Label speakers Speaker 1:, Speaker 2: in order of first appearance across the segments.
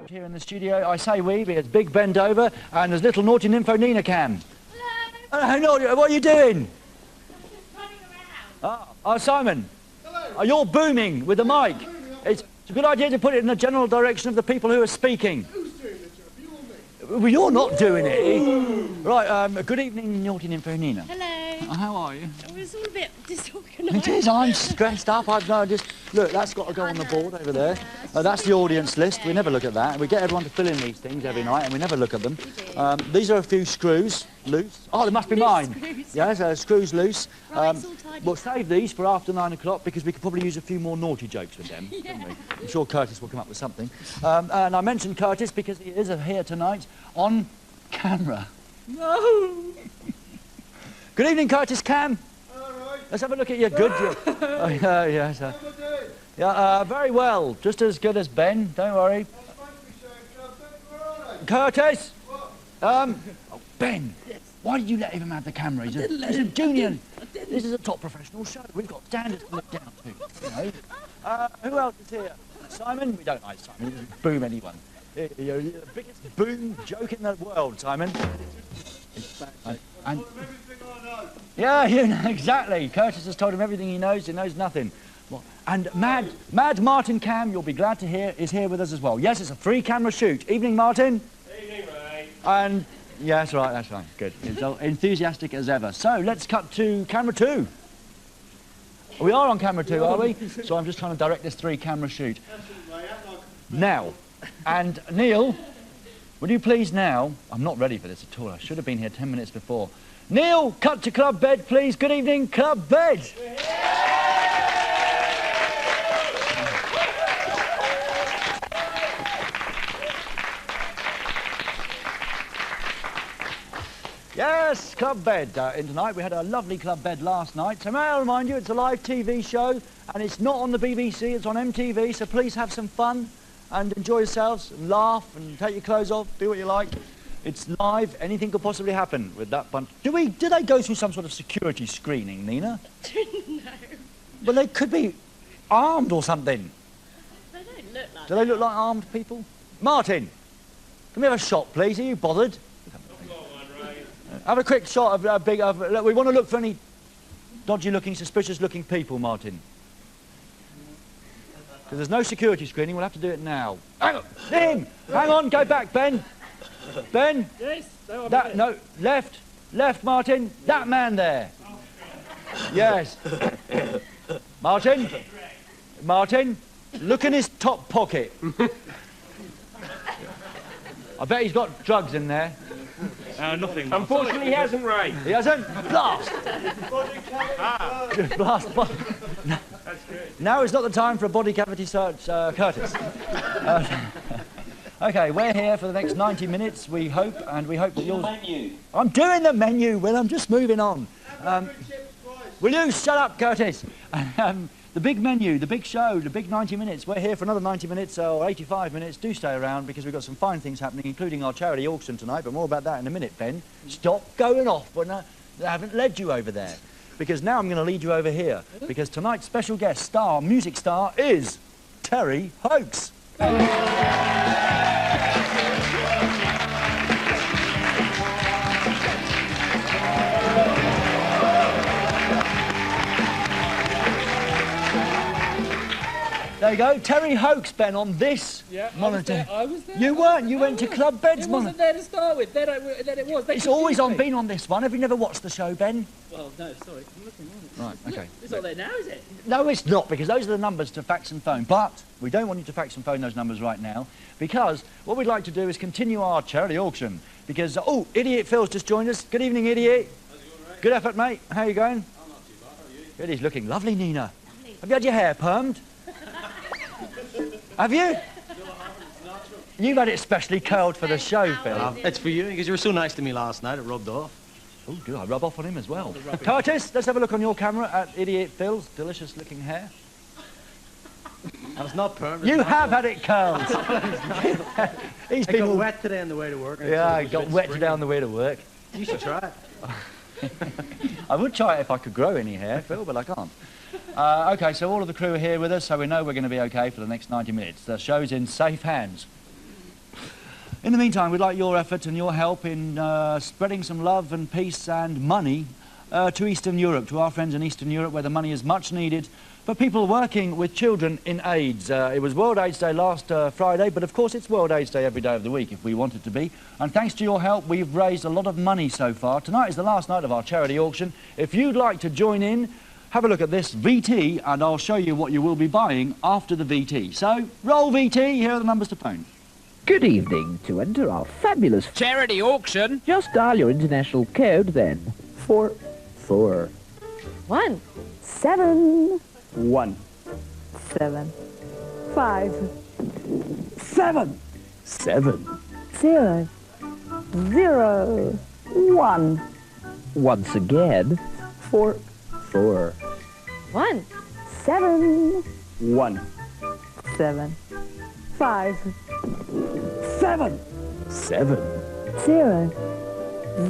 Speaker 1: Here in the studio, I say we, because Big bend over, and there's little naughty nympho Nina Cam.
Speaker 2: Hello.
Speaker 1: Hello, what are you doing?
Speaker 2: Running around.
Speaker 1: Oh, Simon.
Speaker 3: Hello.
Speaker 1: Oh, you're booming with the mic. It's a good idea to put it in the general direction of the people who are speaking.
Speaker 3: Who's doing this job? You or me?
Speaker 1: Well, you're not doing it. Right, good evening, naughty nympho Nina.
Speaker 2: Hello.
Speaker 1: How are you?
Speaker 2: It was all a bit disorganised.
Speaker 1: It is, I'm stressed up. Look, that's got to go on the board over there. That's the audience list. We never look at that. We get everyone to fill in these things every night, and we never look at them. These are a few screws loose. Oh, they must be mine.
Speaker 2: Screws.
Speaker 1: Yes, screws loose.
Speaker 2: Right, it's all tidy.
Speaker 1: We'll save these for after 9 o'clock because we could probably use a few more naughty jokes with them, couldn't we? I'm sure Curtis will come up with something. And I mentioned Curtis because he is here tonight on camera.
Speaker 2: No.
Speaker 1: Good evening, Curtis Cam.
Speaker 3: All right.
Speaker 1: Let's have a look at your good. Oh, yes.
Speaker 3: How am I doing?
Speaker 1: Yeah, very well. Just as good as Ben. Don't worry.
Speaker 3: That's supposed to be showing club. Where are they?
Speaker 1: Curtis.
Speaker 3: What?
Speaker 1: Oh, Ben.
Speaker 2: Yes.
Speaker 1: Why did you let him have the camera? He's a junior. This is a top professional show. We've got standards to look down to. You know. Who else is here? Simon. We don't like Simon. He doesn't boom anyone. You're the biggest boom joke in the world, Simon. And
Speaker 3: Everything I know.
Speaker 1: yeah, you know, exactly. Curtis has told him everything he knows nothing. Well, and Mad Martin Cam, you'll be glad to hear, is here with us as well. Yes, it's a free camera shoot. Evening, Martin.
Speaker 3: Evening, Ray.
Speaker 1: And yeah, that's right. Good. He's enthusiastic as ever. So let's cut to camera 2. We are on camera 2, are we? So I'm just trying to direct this 3-camera shoot.
Speaker 3: Absolutely, act like
Speaker 1: Now, and Neil, would you please now? I'm not ready for this at all. I should have been here 10 minutes before. Neil, cut to Club Bed, please. Good evening, Club Bed. Yes, Club Bed in tonight. We had a lovely Club Bed last night. So may I remind you, it's a live TV show, and it's not on the BBC, it's on MTV, so please have some fun and enjoy yourselves, and laugh, and take your clothes off, do what you like. It's live, anything could possibly happen with that bunch. Do they go through some sort of security screening, Nina?
Speaker 2: No.
Speaker 1: Well, they could be armed or something.
Speaker 2: They don't look like
Speaker 1: Do they look like armed people? Martin, can we have a shot, please? Are you bothered? Have a quick shot of a big... look, we want to look for any dodgy-looking, suspicious-looking people, Martin. Because there's no security screening, we'll have to do it now. Hang on! Him! Hang on, go back, Ben! Ben!
Speaker 2: Yes.
Speaker 1: No, left, Martin. That man there. Yes. Martin, look in his top pocket. I bet he's got drugs in there.
Speaker 4: Nothing. Unfortunately, he hasn't, Ray.
Speaker 1: He hasn't? Blast! Blast.
Speaker 4: That's good.
Speaker 1: Now is not the time for a body cavity search, Curtis. Okay, we're here for the next 90 minutes, we hope, and we hope that you'll...
Speaker 4: Menu.
Speaker 1: I'm doing the menu, Will, I'm just moving on. Will you shut up, Curtis? The big menu, the big show, the big 90 minutes. We're here for another 90 minutes or 85 minutes. Do stay around because we've got some fine things happening, including our charity auction tonight, but more about that in a minute, Ben. Stop going off when I haven't led you over there. Because now I'm going to lead you over here. Because tonight's special guest music star, is Terry Hoax. There you go, Terry Hoax, Ben, on this monitor.
Speaker 5: I was there.
Speaker 1: You weren't, you went to Club Bed's
Speaker 5: It
Speaker 1: monitor.
Speaker 5: wasn't there to start with, then it was. They
Speaker 1: It's always
Speaker 5: confused me.
Speaker 1: been on this one. Have you never watched the show, Ben?
Speaker 5: Well, no, sorry, I'm looking on it.
Speaker 1: Right, okay.
Speaker 5: It's not there now, is it?
Speaker 1: No, it's not, because those are the numbers to fax and phone. But we don't want you to fax and phone those numbers right now, because what we'd like to do is continue our charity auction. Because, oh, Idiot Phil's just joined us. Good evening, Idiot.
Speaker 3: How's it going, Ray?
Speaker 1: Good effort, mate. How are you going?
Speaker 3: I'm not too bad, how are you?
Speaker 1: Good, he's looking lovely, Nina. Have you had your hair permed? Have you? You've had it specially curled for the show, Phil.
Speaker 4: It's for you, because you were so nice to me last night, it rubbed off.
Speaker 1: Oh, do I rub off on him as well? Curtis, let's have a look on your camera at Idiot Phil's delicious-looking hair.
Speaker 4: And it's not permanent.
Speaker 1: You have had it curled. He's
Speaker 4: I
Speaker 1: been
Speaker 4: got
Speaker 1: all...
Speaker 4: wet today on the way to work.
Speaker 1: Yeah, I got wet today on the way to work.
Speaker 4: You should try it.
Speaker 1: I would try it if I could grow any hair, Phil, but I can't. Okay, so all of the crew are here with us, so we know we're going to be okay for the next 90 minutes. The show's in safe hands. In the meantime, we'd like your effort and your help in spreading some love and peace and money to Eastern Europe, to our friends in Eastern Europe, where the money is much needed for people working with children in AIDS. It was World AIDS Day last Friday, but of course it's World AIDS Day every day of the week if we want it to be. And thanks to your help, we've raised a lot of money so far. Tonight is the last night of our charity auction. If you'd like to join in, have a look at this VT, and I'll show you what you will be buying after the VT. So, roll VT, here are the numbers to phone.
Speaker 6: Good evening. To enter our fabulous
Speaker 5: Charity auction.
Speaker 6: just dial your international code then. 4
Speaker 7: 1
Speaker 6: 7
Speaker 4: 1
Speaker 7: 7 5
Speaker 6: 7 7 0 0 1. Once again, 4
Speaker 7: 1
Speaker 6: 7
Speaker 4: 1
Speaker 7: 7 5
Speaker 6: 7 0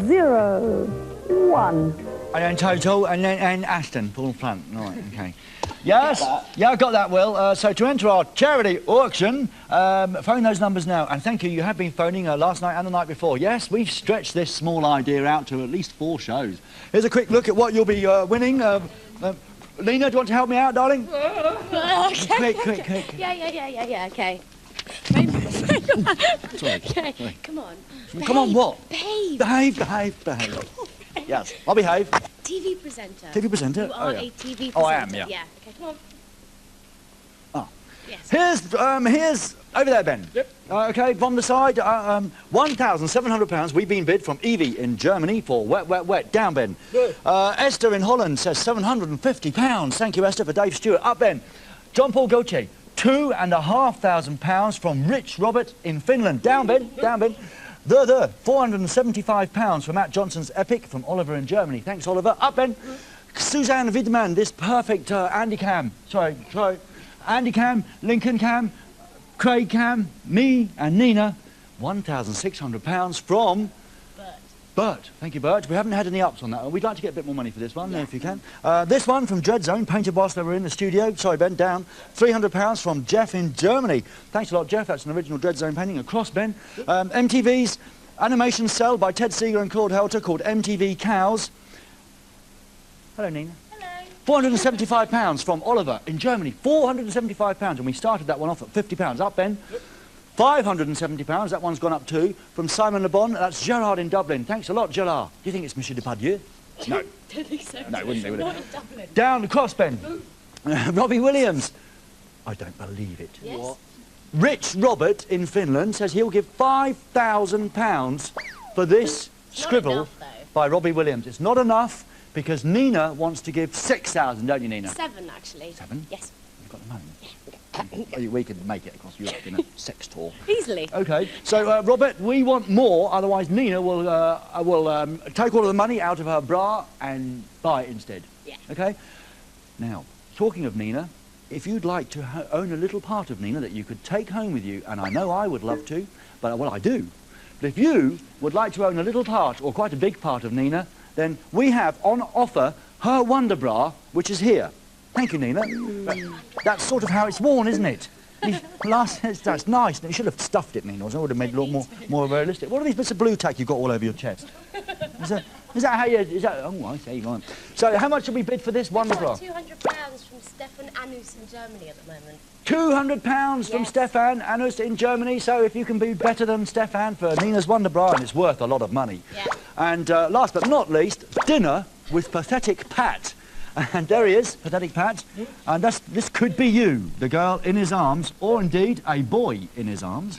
Speaker 6: 0 1.
Speaker 1: And total, and Aston, Paul Plant. Right, okay. Yes? Yeah, I got that, Will. So to enter our charity auction, phone those numbers now. And thank you, you have been phoning last night and the night before. Yes, we've stretched this small idea out to at least 4 shows. Here's a quick look at what you'll be winning. Lena, do you want to help me out, darling?
Speaker 2: Okay.
Speaker 1: Quick.
Speaker 2: Yeah, okay.
Speaker 1: Sorry.
Speaker 2: Okay, come on.
Speaker 1: Come on, what?
Speaker 2: Behave.
Speaker 1: Behave. Yes, I'll behave.
Speaker 2: TV presenter.
Speaker 1: TV presenter?
Speaker 2: You are
Speaker 1: yeah.
Speaker 2: a TV presenter.
Speaker 1: Oh, I am, yeah.
Speaker 2: Yeah, okay, come on.
Speaker 1: Oh.
Speaker 2: Yes.
Speaker 1: Here's over there, Ben.
Speaker 5: Yep.
Speaker 1: Okay, from the side, £1,700. We've been bid from Evie in Germany for wet. Down, Ben. Esther in Holland says £750. Thank you, Esther, for Dave Stewart. Up, Ben. John Paul Gaultier, £2,500 from Rich Robert in Finland. Down, Ben. £475 from Matt Johnson's Epic from Oliver in Germany. Thanks, Oliver. Up, Ben. Suzanne Widman, this perfect Andy Cam, Lincoln Cam, Craig Cam, me and Nina, £1,600 from Bert. Thank you, Bert. We haven't had any ups on that. We'd like to get a bit more money for this one, if you can. This one from Dread Zone, painted whilst they were in the studio. Sorry, Ben, down. £300 from Jeff in Germany. Thanks a lot, Jeff. That's an original Dread Zone painting across, Ben. MTV's animation cell by Ted Seeger and Claude Helter called MTV Cows. Hello, Nina. £475 from Oliver in Germany. £475, and we started that one off at £50. Up, Ben. £570, that one's gone up too, from Simon Le Bon. That's Gerard in Dublin. Thanks a lot, Gerard. Do you think it's Monsieur Depardieu? No.
Speaker 2: Don't think so.
Speaker 1: No, wouldn't it?
Speaker 2: Not in Dublin.
Speaker 1: Down across, Ben. Robbie Williams. I don't believe it.
Speaker 2: Yes.
Speaker 1: What? Rich Robert in Finland says he'll give £5,000 for this scribble
Speaker 2: enough, though.
Speaker 1: by Robbie Williams. It's not enough because Nina wants to give £6,000, don't you, Nina?
Speaker 2: 7, actually.
Speaker 1: 7?
Speaker 2: Yes.
Speaker 1: You've got the money. We could make it across Europe in a sex tour.
Speaker 2: Easily.
Speaker 1: Okay, so Robert, we want more, otherwise Nina will take all of the money out of her bra and buy it instead.
Speaker 2: Yeah.
Speaker 1: Okay? Now, talking of Nina, if you'd like to own a little part of Nina that you could take home with you, and I know I would love to, but well, I do. But if you would like to own a little part, or quite a big part of Nina, then we have on offer her Wonder Bra, which is here. Thank you, Nina. That's sort of how it's worn, isn't it? That's nice. You should have stuffed it, Nina, or it would have made it look more realistic. What are these bits of blue tack you've got all over your chest? Is that how you... Oh, I see, right. So how much should we bid for this Wonder Bra?
Speaker 2: £200 from Stefan Anus in Germany at the moment.
Speaker 1: £200 from
Speaker 2: Yes.
Speaker 1: Stefan Anus in Germany. So if you can be better than Stefan for Nina's Wonder Bra, and it's worth a lot of money.
Speaker 2: Yeah.
Speaker 1: And last but not least, dinner with Pathetic Pat. And there he is, Pathetic Pat. And this could be you, the girl in his arms, or indeed a boy in his arms.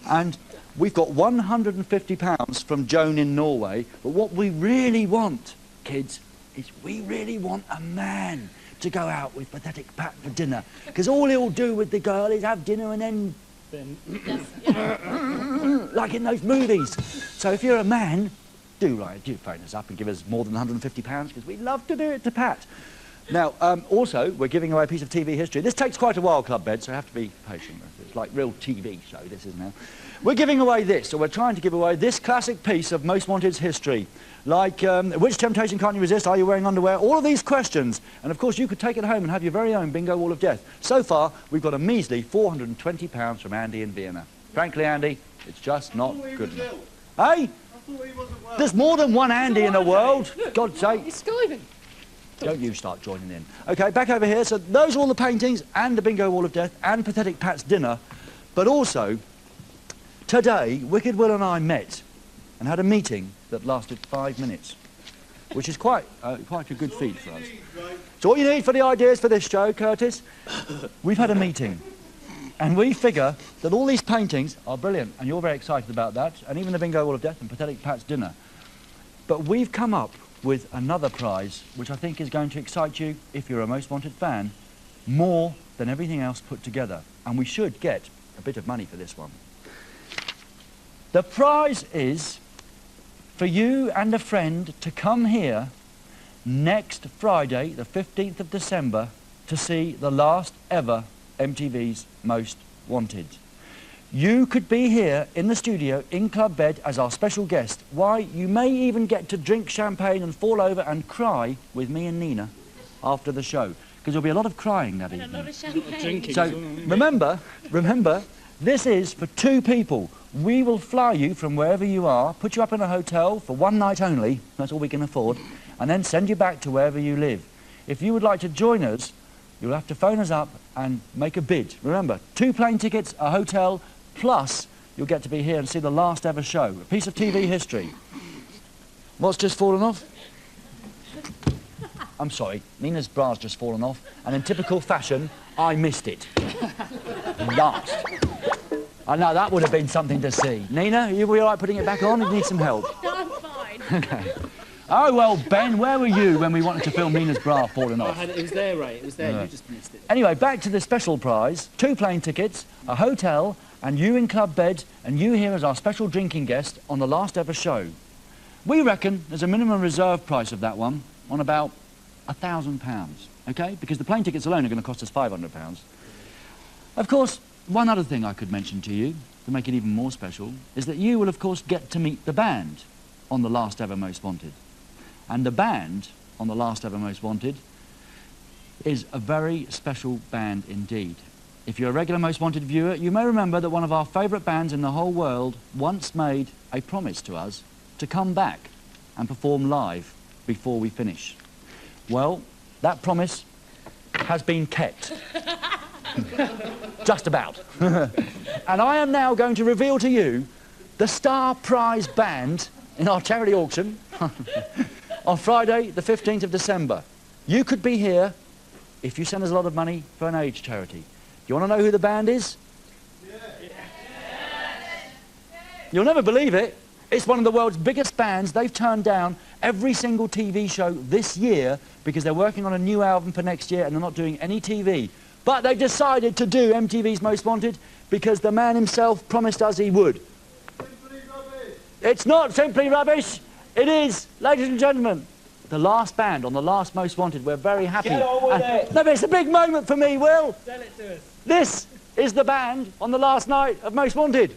Speaker 1: And we've got £150 from Joan in Norway. But what we really want, kids, is we really want a man to go out with Pathetic Pat for dinner. Because all he'll do with the girl is have dinner and then... like in those movies. So if you're a man... do phone us up and give us more than £150 because we'd love to do it to Pat. Now, also, we're giving away a piece of TV history. This takes quite a while, Club Bed, so you have to be patient. It's like real TV show, this is now. We're giving away this, so we're trying to give away this classic piece of Most Wanted's history. Like, which temptation can't you resist? Are you wearing underwear? All of these questions. And, of course, you could take it home and have your very own bingo wall of death. So far, we've got a measly £420 from Andy in Vienna. Frankly, Andy, It's just not
Speaker 3: He
Speaker 1: good
Speaker 3: was
Speaker 1: enough.
Speaker 3: ill.
Speaker 1: Hey,
Speaker 3: I thought he wasn't well.
Speaker 1: there's more than one Andy in the world. God's sake.
Speaker 5: He's skiving.
Speaker 1: Don't you start joining in. Okay, back over here. So those are all the paintings and the bingo wall of death and Pathetic Pat's dinner. But also, today, Wicked Will and I met and had a meeting that lasted 5 minutes, which is quite a good feat for us. So what you need for the ideas for this show, Curtis, we've had a meeting. And we figure that all these paintings are brilliant, and you're very excited about that, and even the bingo wall of death and Pathetic Pat's dinner. But we've come up with another prize, which I think is going to excite you, if you're a Most Wanted fan, more than everything else put together. And we should get a bit of money for this one. The prize is for you and a friend to come here next Friday, the 15th of December, to see the last ever MTV's Most Wanted. You could be here in the studio in Club Bed as our special guest. Why, you may even get to drink champagne and fall over and cry with me and Nina after the show, because there'll be a lot of crying that
Speaker 2: And a lot
Speaker 1: evening.
Speaker 2: of champagne.
Speaker 5: Drinking.
Speaker 1: So remember, this is for 2 people. We will fly you from wherever you are, put you up in a hotel for 1 night only, that's all we can afford, and then send you back to wherever you live. If you would like to join us, you'll have to phone us up and make a bid. Remember, 2 plane tickets, a hotel, plus you'll get to be here and see the last ever show, a piece of TV history. What's just fallen off? I'm sorry, Nina's bra's just fallen off, and in typical fashion, I missed it. Last. I know, that would have been something to see. Nina, are you all right putting it back on? You need some help.
Speaker 2: No, I'm fine.
Speaker 1: Okay. Oh, well, Ben, where were you when we wanted to film Nina's bra falling off?
Speaker 5: It was there, Ray. It was there. You just missed it.
Speaker 1: Anyway, back to the special prize. 2 plane tickets, a hotel, and you in Club Bed, and you here as our special drinking guest on the last ever show. We reckon there's a minimum reserve price of that one on about £1,000, okay? Because the plane tickets alone are going to cost us £500. Of course, one other thing I could mention to you, to make it even more special, is that you will, of course, get to meet the band on the last ever Most Wanted. And the band on the last ever Most Wanted is a very special band indeed. If you're a regular Most Wanted viewer, you may remember that one of our favourite bands in the whole world once made a promise to us to come back and perform live before we finish. Well, that promise has been kept. Just about. And I am now going to reveal to you the star prize band in our charity auction on Friday, the 15th of December. You could be here if you send us a lot of money for an AIDS charity. You want to know who the band is? You'll never believe it. It's one of the world's biggest bands. They've turned down every single TV show this year because they're working on a new album for next year and they're not doing any TV. But they decided to do MTV's Most Wanted because the man himself promised us he would.
Speaker 3: Simply rubbish.
Speaker 1: It's not simply rubbish. It is, ladies and gentlemen, the last band on the last Most Wanted. We're very happy.
Speaker 3: Get on with it.
Speaker 1: No, but it's a big moment for me, Will.
Speaker 5: Tell it to us.
Speaker 1: This is the band on the last night of Most Wanted.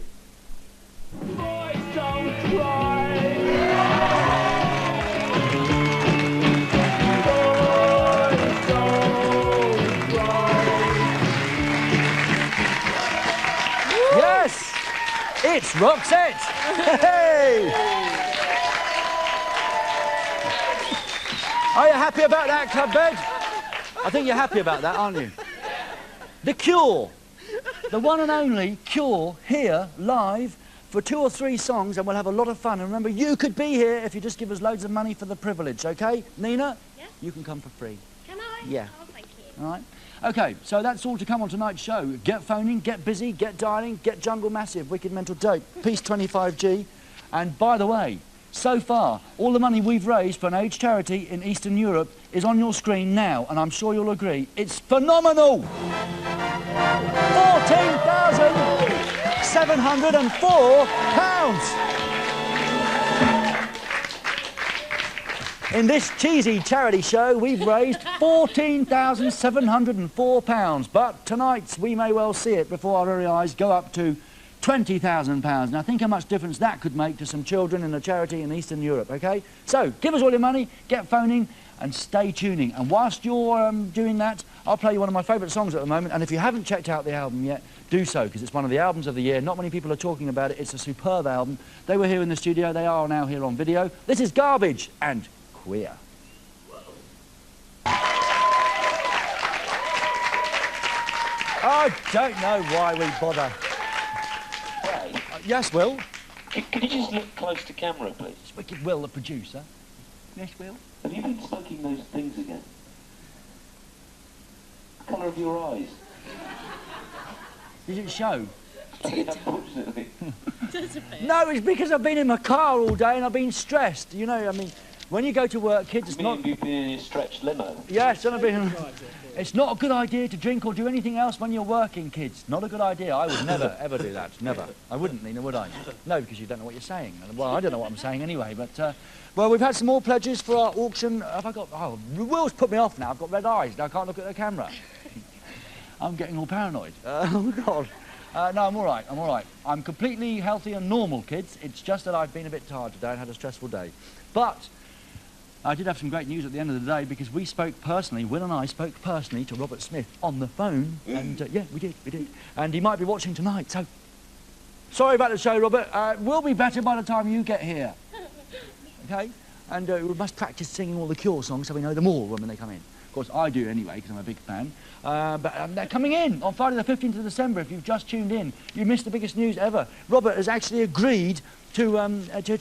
Speaker 1: Yes, it's Roxette. Hey! Are you happy about that, Club Bed? I think you're happy about that, aren't you? The Cure, the one and only Cure, here live for 2 or 3 songs, and we'll have a lot of fun. And remember, you could be here if you just give us loads of money for the privilege, okay? Nina?
Speaker 2: Yeah?
Speaker 1: You can come for free.
Speaker 2: Can I?
Speaker 1: Yeah.
Speaker 2: Oh, thank you.
Speaker 1: All right. Okay, so that's all to come on tonight's show. Get phoning, get busy, get dialing, get Jungle Massive, Wicked Mental Dope, Peace 25G. And by the way, so far, all the money we've raised for an AIDS charity in Eastern Europe is on your screen now, and I'm sure you'll agree, it's phenomenal! £14,704! In this cheesy charity show, we've raised £14,704. But tonight, we may well see it before our very eyes go up to £20,000. Now, think how much difference that could make to some children in a charity in Eastern Europe, OK? So, give us all your money, get phoning, and stay tuning. And whilst you're doing that, I'll play you one of my favourite songs at the moment, and if you haven't checked out the album yet, do so, because it's one of the albums of the year. Not many people are talking about it. It's a superb album. They were here in the studio. They are now here on video. This is Garbage and Queer. I don't know why we bother. Yes, Will?
Speaker 8: Can you just look close to camera, please?
Speaker 1: It's Wicked Will, the producer. Yes, Will?
Speaker 8: Have you been smoking those things again? The colour of your eyes.
Speaker 1: Did it show?
Speaker 8: Unfortunately.
Speaker 1: No, it's because I've been in my car all day and I've been stressed. You know, I mean, when you go to work, kids, it's not...
Speaker 8: You've been in your stretched limo.
Speaker 1: Yes, and I've been... It's not a good idea to drink or do anything else when you're working, kids. Not a good idea. I would never, ever do that. Never. I wouldn't, Nina, would I? No, because you don't know what you're saying. Well, I don't know what I'm saying anyway, but... well, we've had some more pledges for our auction. Have I got... Oh, Will's put me off now. I've got red eyes. Now I can't look at the camera. I'm getting all paranoid. Oh, God. No, I'm all right. I'm all right. I'm completely healthy and normal, kids. It's just that I've been a bit tired today and had a stressful day. But... I did have some great news at the end of the day because we spoke personally, Will and I spoke personally to Robert Smith on the phone, and yeah, we did. And he might be watching tonight, so sorry about the show, Robert. We'll be better by the time you get here. Okay? And we must practice singing all the Cure songs so we know them all when they come in. Of course, I do anyway because I'm a big fan. But they're coming in on Friday the 15th of December. If you've just tuned in, you missed the biggest news ever. Robert has actually agreed to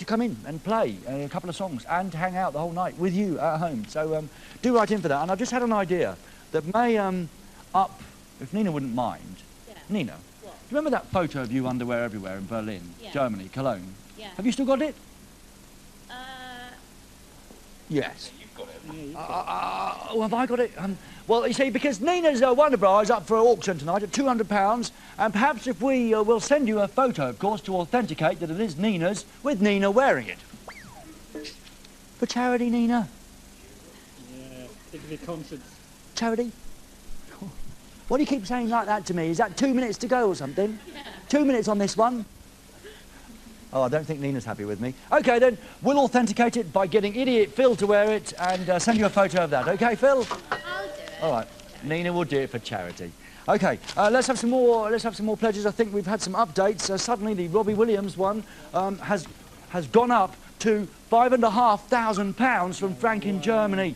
Speaker 1: come in and play a couple of songs and to hang out the whole night with you at home. So do write in for that. And I've just had an idea that may up, if Nina wouldn't mind.
Speaker 2: Yeah.
Speaker 1: Nina,
Speaker 2: What?
Speaker 1: do you remember that photo of you underwear everywhere in Berlin,
Speaker 2: Yeah.
Speaker 1: Germany, Cologne?
Speaker 2: Yeah.
Speaker 1: Have you still got it? Yes.
Speaker 8: You've got it.
Speaker 1: Oh, have I got it? Well, you see, because Nina's Wonder Bra is up for auction tonight at £200, and perhaps if we will send you a photo, of course, to authenticate that it is Nina's, with Nina wearing it. For charity, Nina?
Speaker 5: Yeah, think of your conscience.
Speaker 1: Charity? Why do you keep saying like that to me? Is that 2 minutes to go or something? 2 minutes on this one? Oh, I don't think Nina's happy with me. OK, then, we'll authenticate it by getting Idiot Phil to wear it and send you a photo of that. OK, Phil?
Speaker 2: I'll do it.
Speaker 1: All right. Nina will do it for charity. OK, let's have some more pledges. I think we've had some updates. Suddenly, the Robbie Williams one has gone up to £5,500 from Frank in Germany.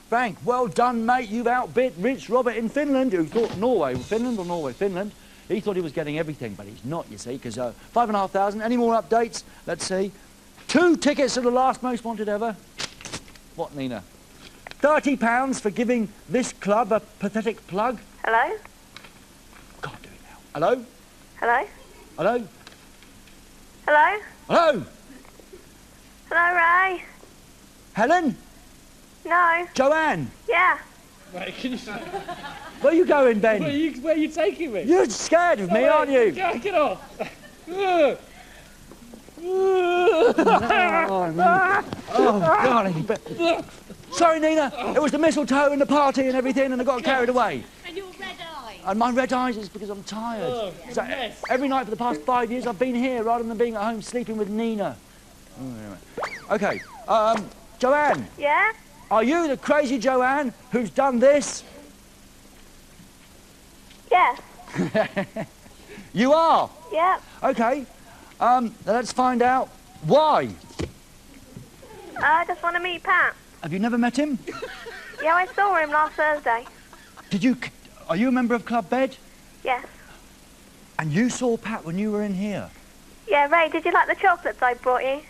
Speaker 1: Frank, well done, mate. You've outbid Rich Robert in Finland, who thought Finland. He thought he was getting everything, but he's not, you see, because 5,500. Any more updates? Let's see. 2 tickets to the last most wanted ever. What, Nina? £30 for giving this club a pathetic plug.
Speaker 7: Hello?
Speaker 1: Can't do it now. Hello?
Speaker 7: Hello?
Speaker 1: Hello?
Speaker 7: Hello?
Speaker 1: Hello?
Speaker 7: Hello, Ray?
Speaker 1: Helen?
Speaker 7: No.
Speaker 1: Joanne?
Speaker 7: Yeah.
Speaker 5: Right, can you...
Speaker 1: Where are you going, Ben?
Speaker 5: Where are you taking me?
Speaker 1: You're scared of me, aren't you?
Speaker 5: Get off.
Speaker 1: Oh, God. Sorry, Nina. It was the mistletoe and the party and everything, and I got carried away.
Speaker 2: And your red eyes.
Speaker 1: And my red eyes is because I'm tired.
Speaker 5: Oh,
Speaker 1: So
Speaker 5: mess.
Speaker 1: every night for the past 5 years, I've been here rather than being at home sleeping with Nina. Okay. Joanne,
Speaker 7: Yeah?
Speaker 1: are you the crazy Joanne who's done this?
Speaker 7: Yes.
Speaker 1: You are.
Speaker 7: Yep.
Speaker 1: Okay. Let's find out why.
Speaker 7: I just want to meet Pat.
Speaker 1: Have you never met him?
Speaker 7: Yeah, I saw him last Thursday.
Speaker 1: Are you a member of Club Bed?
Speaker 7: Yes.
Speaker 1: And you saw Pat when you were in here?
Speaker 7: Yeah, Ray, did you like the chocolates I brought you?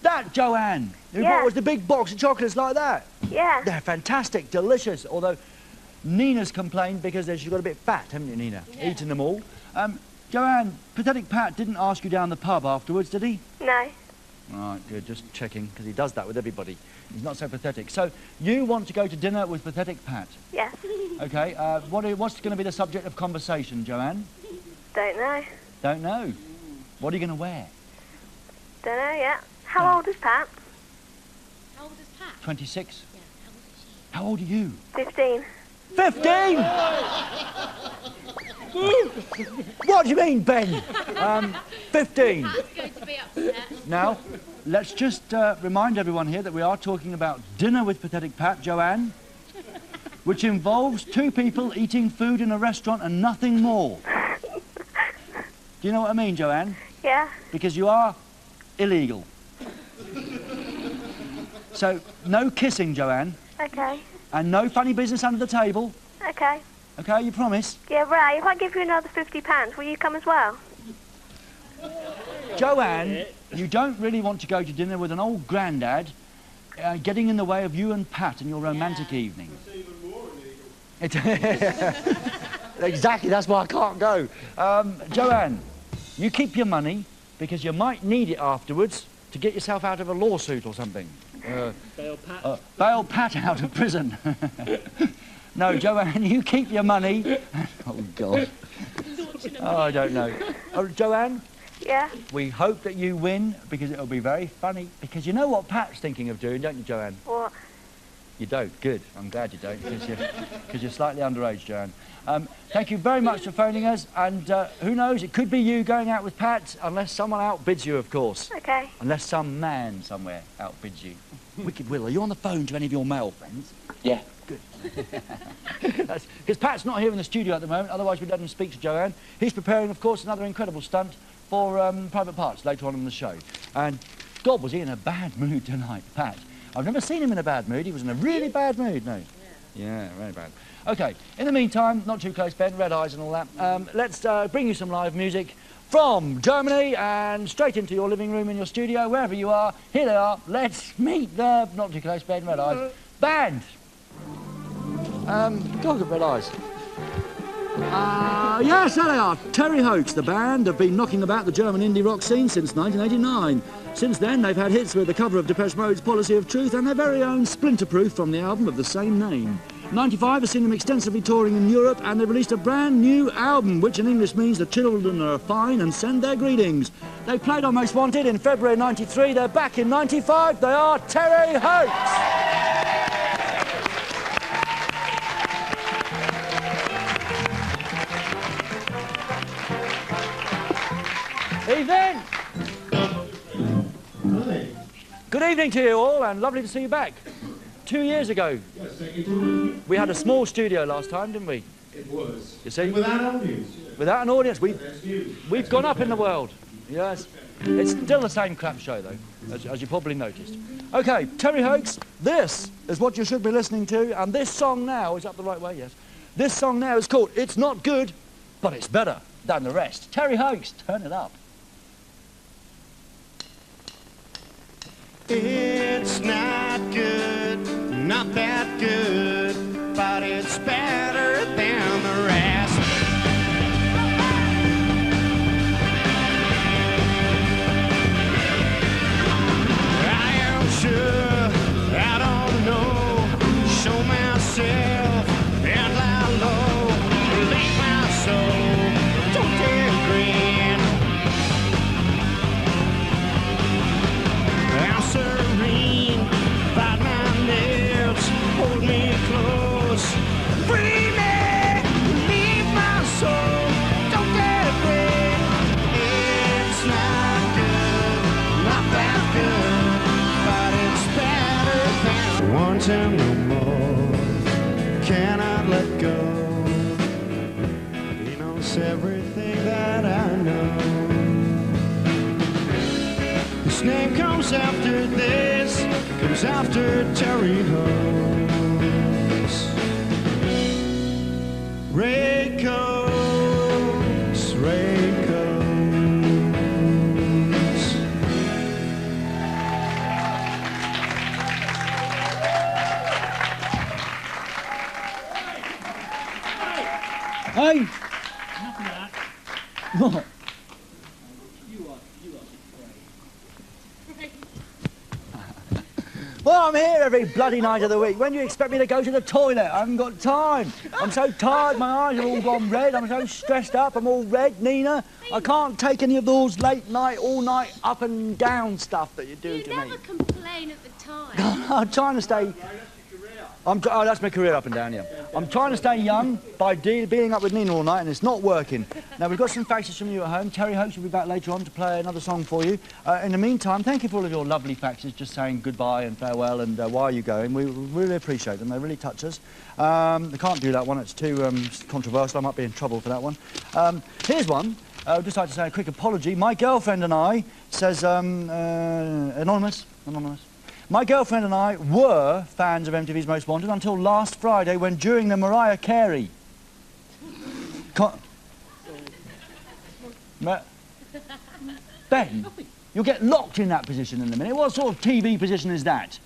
Speaker 1: That Joanne, who
Speaker 7: Yeah.
Speaker 1: brought us the big box of chocolates like that.
Speaker 7: Yeah.
Speaker 1: They're fantastic, delicious, although Nina's complained because she's got a bit fat, haven't you, Nina?
Speaker 2: Yeah.
Speaker 1: Eating them all. Joanne, Pathetic Pat didn't ask you down the pub afterwards, did he?
Speaker 7: No.
Speaker 1: Right, good, just checking, because he does that with everybody. He's not so pathetic. So, you want to go to dinner with Pathetic Pat?
Speaker 7: Yes.
Speaker 1: Okay, what's going to be the subject of conversation, Joanne?
Speaker 7: Don't know.
Speaker 1: Don't know. What are you going to wear?
Speaker 7: Don't know yet. How old is Pat?
Speaker 2: How old is Pat?
Speaker 1: 26?
Speaker 2: Yeah, how old is she?
Speaker 1: How old are you?
Speaker 7: 15.
Speaker 1: 15! What do you mean, Ben? 15.
Speaker 2: Pat's going to be upset.
Speaker 1: Now, let's just remind everyone here that we are talking about dinner with Pathetic Pat, Joanne. which involves two people eating food in a restaurant and nothing more. Do you know what I mean, Joanne?
Speaker 7: Yeah.
Speaker 1: Because you are illegal. So, no kissing, Joanne,
Speaker 7: Okay.
Speaker 1: and no funny business under the table.
Speaker 7: Okay.
Speaker 1: Okay, you promise?
Speaker 7: Yeah, Ray, if I give you another £50, will you come as well?
Speaker 1: Joanne, you don't really want to go to dinner with an old grandad getting in the way of you and Pat and your romantic evening.
Speaker 3: That's even more illegal.
Speaker 1: Exactly, that's why I can't go. Joanne, you keep your money because you might need it afterwards to get yourself out of a lawsuit or something.
Speaker 5: Bail Pat.
Speaker 1: Bail Pat out of prison. No, Joanne, you keep your money. Oh, God. Oh, I don't know. Oh, Joanne,
Speaker 7: Yeah.
Speaker 1: we hope that you win because it'll be very funny. Because you know what Pat's thinking of doing, don't you, Joanne?
Speaker 7: What?
Speaker 1: You don't. Good. I'm glad you don't because you're slightly underage, Joanne. Thank you very much for phoning us. And who knows, it could be you going out with Pat unless someone outbids you, of course.
Speaker 7: Okay.
Speaker 1: Unless some man somewhere outbids you. Wicked Will, are you on the phone to any of your male friends?
Speaker 8: Yeah.
Speaker 1: Because Pat's not here in the studio at the moment, otherwise we'd let him speak to Joanne. He's preparing, of course, another incredible stunt for Private Parts later on in the show. And God, was he in a bad mood tonight, Pat. I've never seen him in a bad mood. He was in a really bad mood, no? Yeah, very bad. OK, in the meantime, not too close, Ben, red eyes and all that, let's bring you some live music from Germany and straight into your living room in your studio, wherever you are. Here they are. Let's meet the, not too close, Ben, red eyes, band. God, red eyes. Yes, there they are. Terry Hoax, the band, have been knocking about the German indie rock scene since 1989. Since then, they've had hits with the cover of Depeche Mode's Policy of Truth and their very own Splinterproof from the album of the same name. 95 has seen them extensively touring in Europe, and they've released a brand new album, which in English means the children are fine and send their greetings. They played on Most Wanted in February 93. They're back in 95. They are Terry Hoax. Evening.
Speaker 3: Hi.
Speaker 1: Good evening to you all, and lovely to see you back. 2 years ago,
Speaker 3: Yes, thank you.
Speaker 1: we had a small studio last time, didn't we?
Speaker 3: It was.
Speaker 1: You see?
Speaker 3: Without audience.
Speaker 1: Without an audience,
Speaker 3: That's new.
Speaker 1: we've gone up in the world. Yes. It's still the same crap show, though, as you probably noticed. OK, Terry Hoax, this is what you should be listening to, and this song now is up the right way, yes. This song now is called It's Not Good, but It's Better Than the Rest. Terry Hoax, turn it up.
Speaker 9: It's not good, not that good, but it's better than the rest. I am sure I don't know, show myself and lie low, leave my soul, don't take grin. I'm serene, bite my lips, hold me close, free me, leave my soul, don't get away. It's not good, not that good, but it's better than one time no more. Cannot let go. He knows everything that I know. His name comes after this, comes after Terry Hoax. Ray Coates, Ray Coates.
Speaker 1: Hey!
Speaker 5: Enough of that.
Speaker 1: What?
Speaker 5: You are great.
Speaker 1: Well, I'm here every bloody night of the week. When do you expect me to go to the toilet? I haven't got time. I'm so tired, my eyes have all gone red. I'm so stressed up, I'm all red, Nina. I can't take any of those late night, all night, up and down stuff that you do
Speaker 2: You
Speaker 1: to
Speaker 2: never
Speaker 1: me.
Speaker 2: complain at the time.
Speaker 1: I'm trying to stay... Oh, that's my career up and down, yeah. I'm trying to stay young by being up with Nina all night, and it's not working. Now, we've got some faxes from you at home. Terry Hoax will be back later on to play another song for you. In the meantime, thank you for all of your lovely faxes, just saying goodbye and farewell and why are you going. We really appreciate them. They really touch us. I can't do that one. It's too controversial. I might be in trouble for that one. Here's one. I'd just like to say a quick apology. My girlfriend and I, says, anonymous. My girlfriend and I were fans of MTV's Most Wanted until last Friday when during the Mariah Carey... Ben, you'll get locked in that position in a minute. What sort of TV position is that?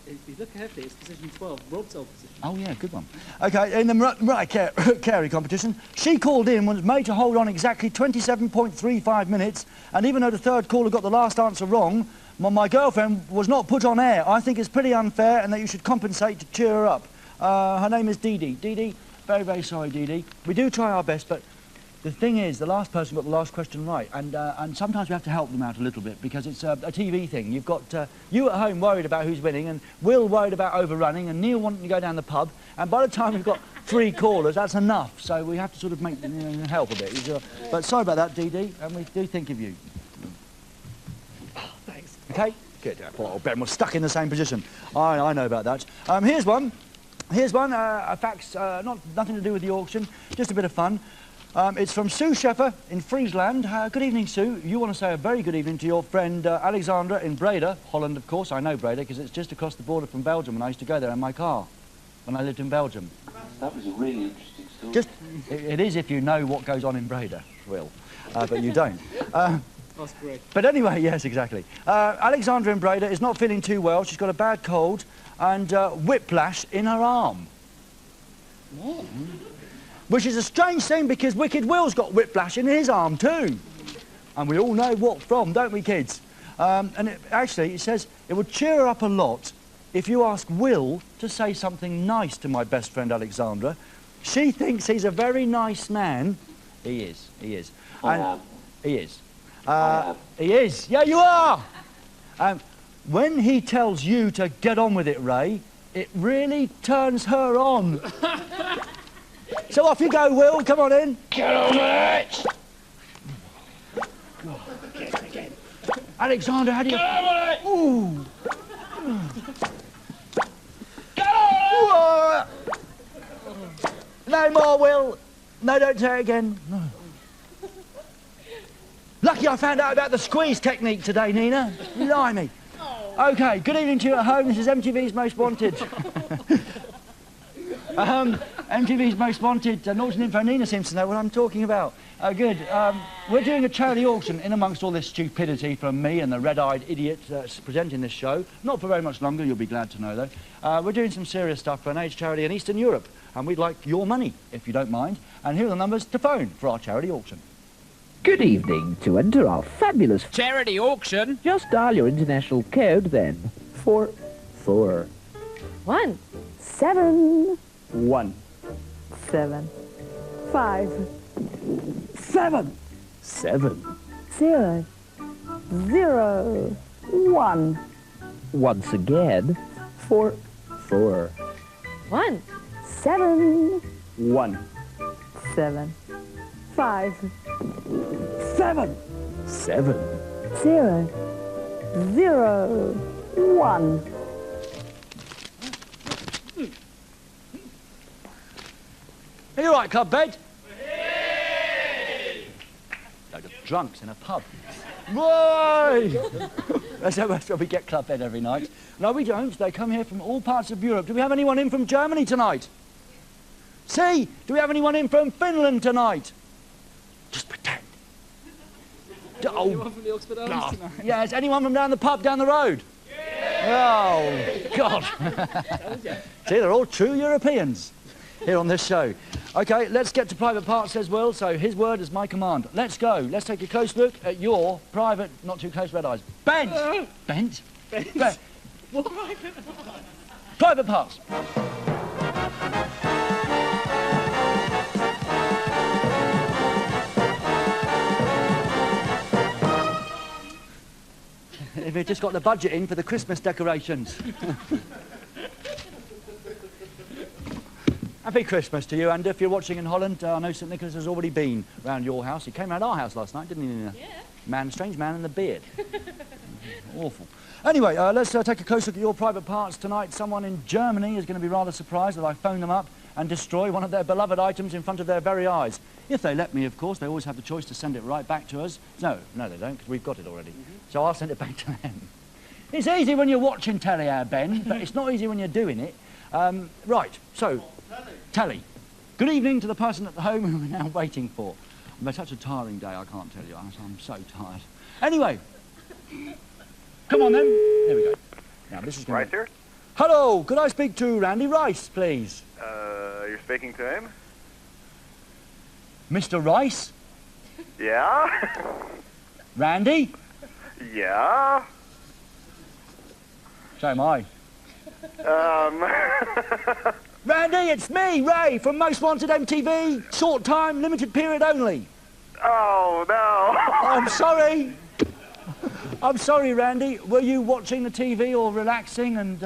Speaker 5: If you look carefully, it's position 12, Rob's old position.
Speaker 1: Oh, yeah, good one. OK, in the Mariah Carey competition, she called in and was made to hold on exactly 27.35 minutes, and even though the third caller got the last answer wrong, my girlfriend was not put on air. I think it's pretty unfair and that you should compensate to cheer her up. Her name is Dee Dee. Dee Dee, very, very sorry, Dee Dee. We do try our best, but the thing is, the last person got the last question right, and sometimes we have to help them out a little bit because it's a TV thing. You've got you at home worried about who's winning, and Will worried about overrunning, and Neil wanting to go down the pub, and by the time we've got 3 callers, that's enough. So we have to sort of make help a bit. But sorry about that, Dee Dee, and we do think of you.
Speaker 5: Thanks.
Speaker 1: Okay? Good. Poor old Ben was stuck in the same position. I know about that. Here's one. A fax, nothing to do with the auction, just a bit of fun. It's from Sue Sheffer in Friesland. Good evening, Sue. You want to say a very good evening to your friend Alexandra in Breda, Holland, of course. I know Breda because it's just across the border from Belgium, and I used to go there in my car when I lived in Belgium.
Speaker 8: That was a really interesting story.
Speaker 1: It is if you know what goes on in Breda, Will, but you don't.
Speaker 5: That's great.
Speaker 1: But anyway, yes, exactly. Alexandra in Breda is not feeling too well. She's got a bad cold and whiplash in her arm.
Speaker 5: What?
Speaker 1: Which is a strange thing because Wicked Will's got whiplash in his arm too. And we all know what from, don't we, kids? And it says it would cheer her up a lot if you ask Will to say something nice to my best friend Alexandra. She thinks he's a very nice man. He is. He is.
Speaker 8: I am.
Speaker 1: He is.
Speaker 8: I am.
Speaker 1: He is. Yeah, you are. When he tells you to get on with it, Ray, it really turns her on. So off you go, Will. Come on in.
Speaker 8: Get on with it!
Speaker 1: Alexander, how do you...
Speaker 8: Get on with it!
Speaker 1: Ooh.
Speaker 8: Get on with it!
Speaker 1: No more, Will. No, don't say it again. No. Lucky I found out about the squeeze technique today, Nina. Blimey. OK, good evening to you at home. This is MTV's Most Wanted. MTV's Most Wanted. Norton Info. Nina seems to know what I'm talking about. Good. We're doing a charity auction in amongst all this stupidity from me and the red-eyed idiot presenting this show. Not for very much longer, you'll be glad to know, though. We're doing some serious stuff for an AIDS charity in Eastern Europe, and we'd like your money, if you don't mind. And here are the numbers to phone for our charity auction.
Speaker 6: Good evening. To enter our fabulous
Speaker 5: Charity auction.
Speaker 6: just dial your international code then. 4
Speaker 2: 1,
Speaker 6: 7
Speaker 4: 1.
Speaker 6: 7 5 7 7 0 0 1. Once again, 4
Speaker 2: 1,
Speaker 6: 7
Speaker 4: 1.
Speaker 6: 7 5 7 7 0 0 1.
Speaker 1: Are you all right, club bed? Load of drunks in a pub. Right! That's where we get club bed every night. No, we don't. They come here from all parts of Europe. Do we have anyone in from Germany tonight? See? Do we have anyone in from Finland tonight? Just pretend.
Speaker 5: Anyone from the Oxford Arms
Speaker 1: God.
Speaker 5: tonight?
Speaker 1: Yes, anyone from down the pub down the road? Oh, God. See, they're all true Europeans here on this show. OK, let's get to private parts, says Will, so his word is my command. Let's go. Let's take a close look at your private, not too close red eyes. Bent! Bent? Bent. Private parts. If we've just got the budget in for the Christmas decorations. Happy Christmas to you, and if you're watching in Holland, I know St Nicholas has already been round your house. He came round our house last night, didn't he, Nina?
Speaker 2: Yeah.
Speaker 1: Strange man in the beard. Awful. Anyway, let's take a close look at your private parts tonight. Someone in Germany is going to be rather surprised that I phone them up and destroy one of their beloved items in front of their very eyes. If they let me, of course. They always have the choice to send it right back to us. No, they don't, because we've got it already. So I'll send it back to them. It's easy when you're watching telly, Ben, but it's not easy when you're doing it. Right, so, telly. Good evening to the person at home who we're now waiting for. I've had such a tiring day, I can't tell you. I'm so tired. Anyway, come on then. There we go. Now, this is going
Speaker 10: Right here?
Speaker 1: Hello, could I speak to Randy Rice, please?
Speaker 10: You're speaking to him?
Speaker 1: Mr. Rice?
Speaker 10: Yeah?
Speaker 1: Randy?
Speaker 10: Yeah?
Speaker 1: So am I.
Speaker 10: Um...
Speaker 1: Randy, it's me, Ray, from Most Wanted MTV. Short time, limited period only.
Speaker 10: Oh, no.
Speaker 1: I'm sorry. I'm sorry, Randy. Were you watching the TV or relaxing and,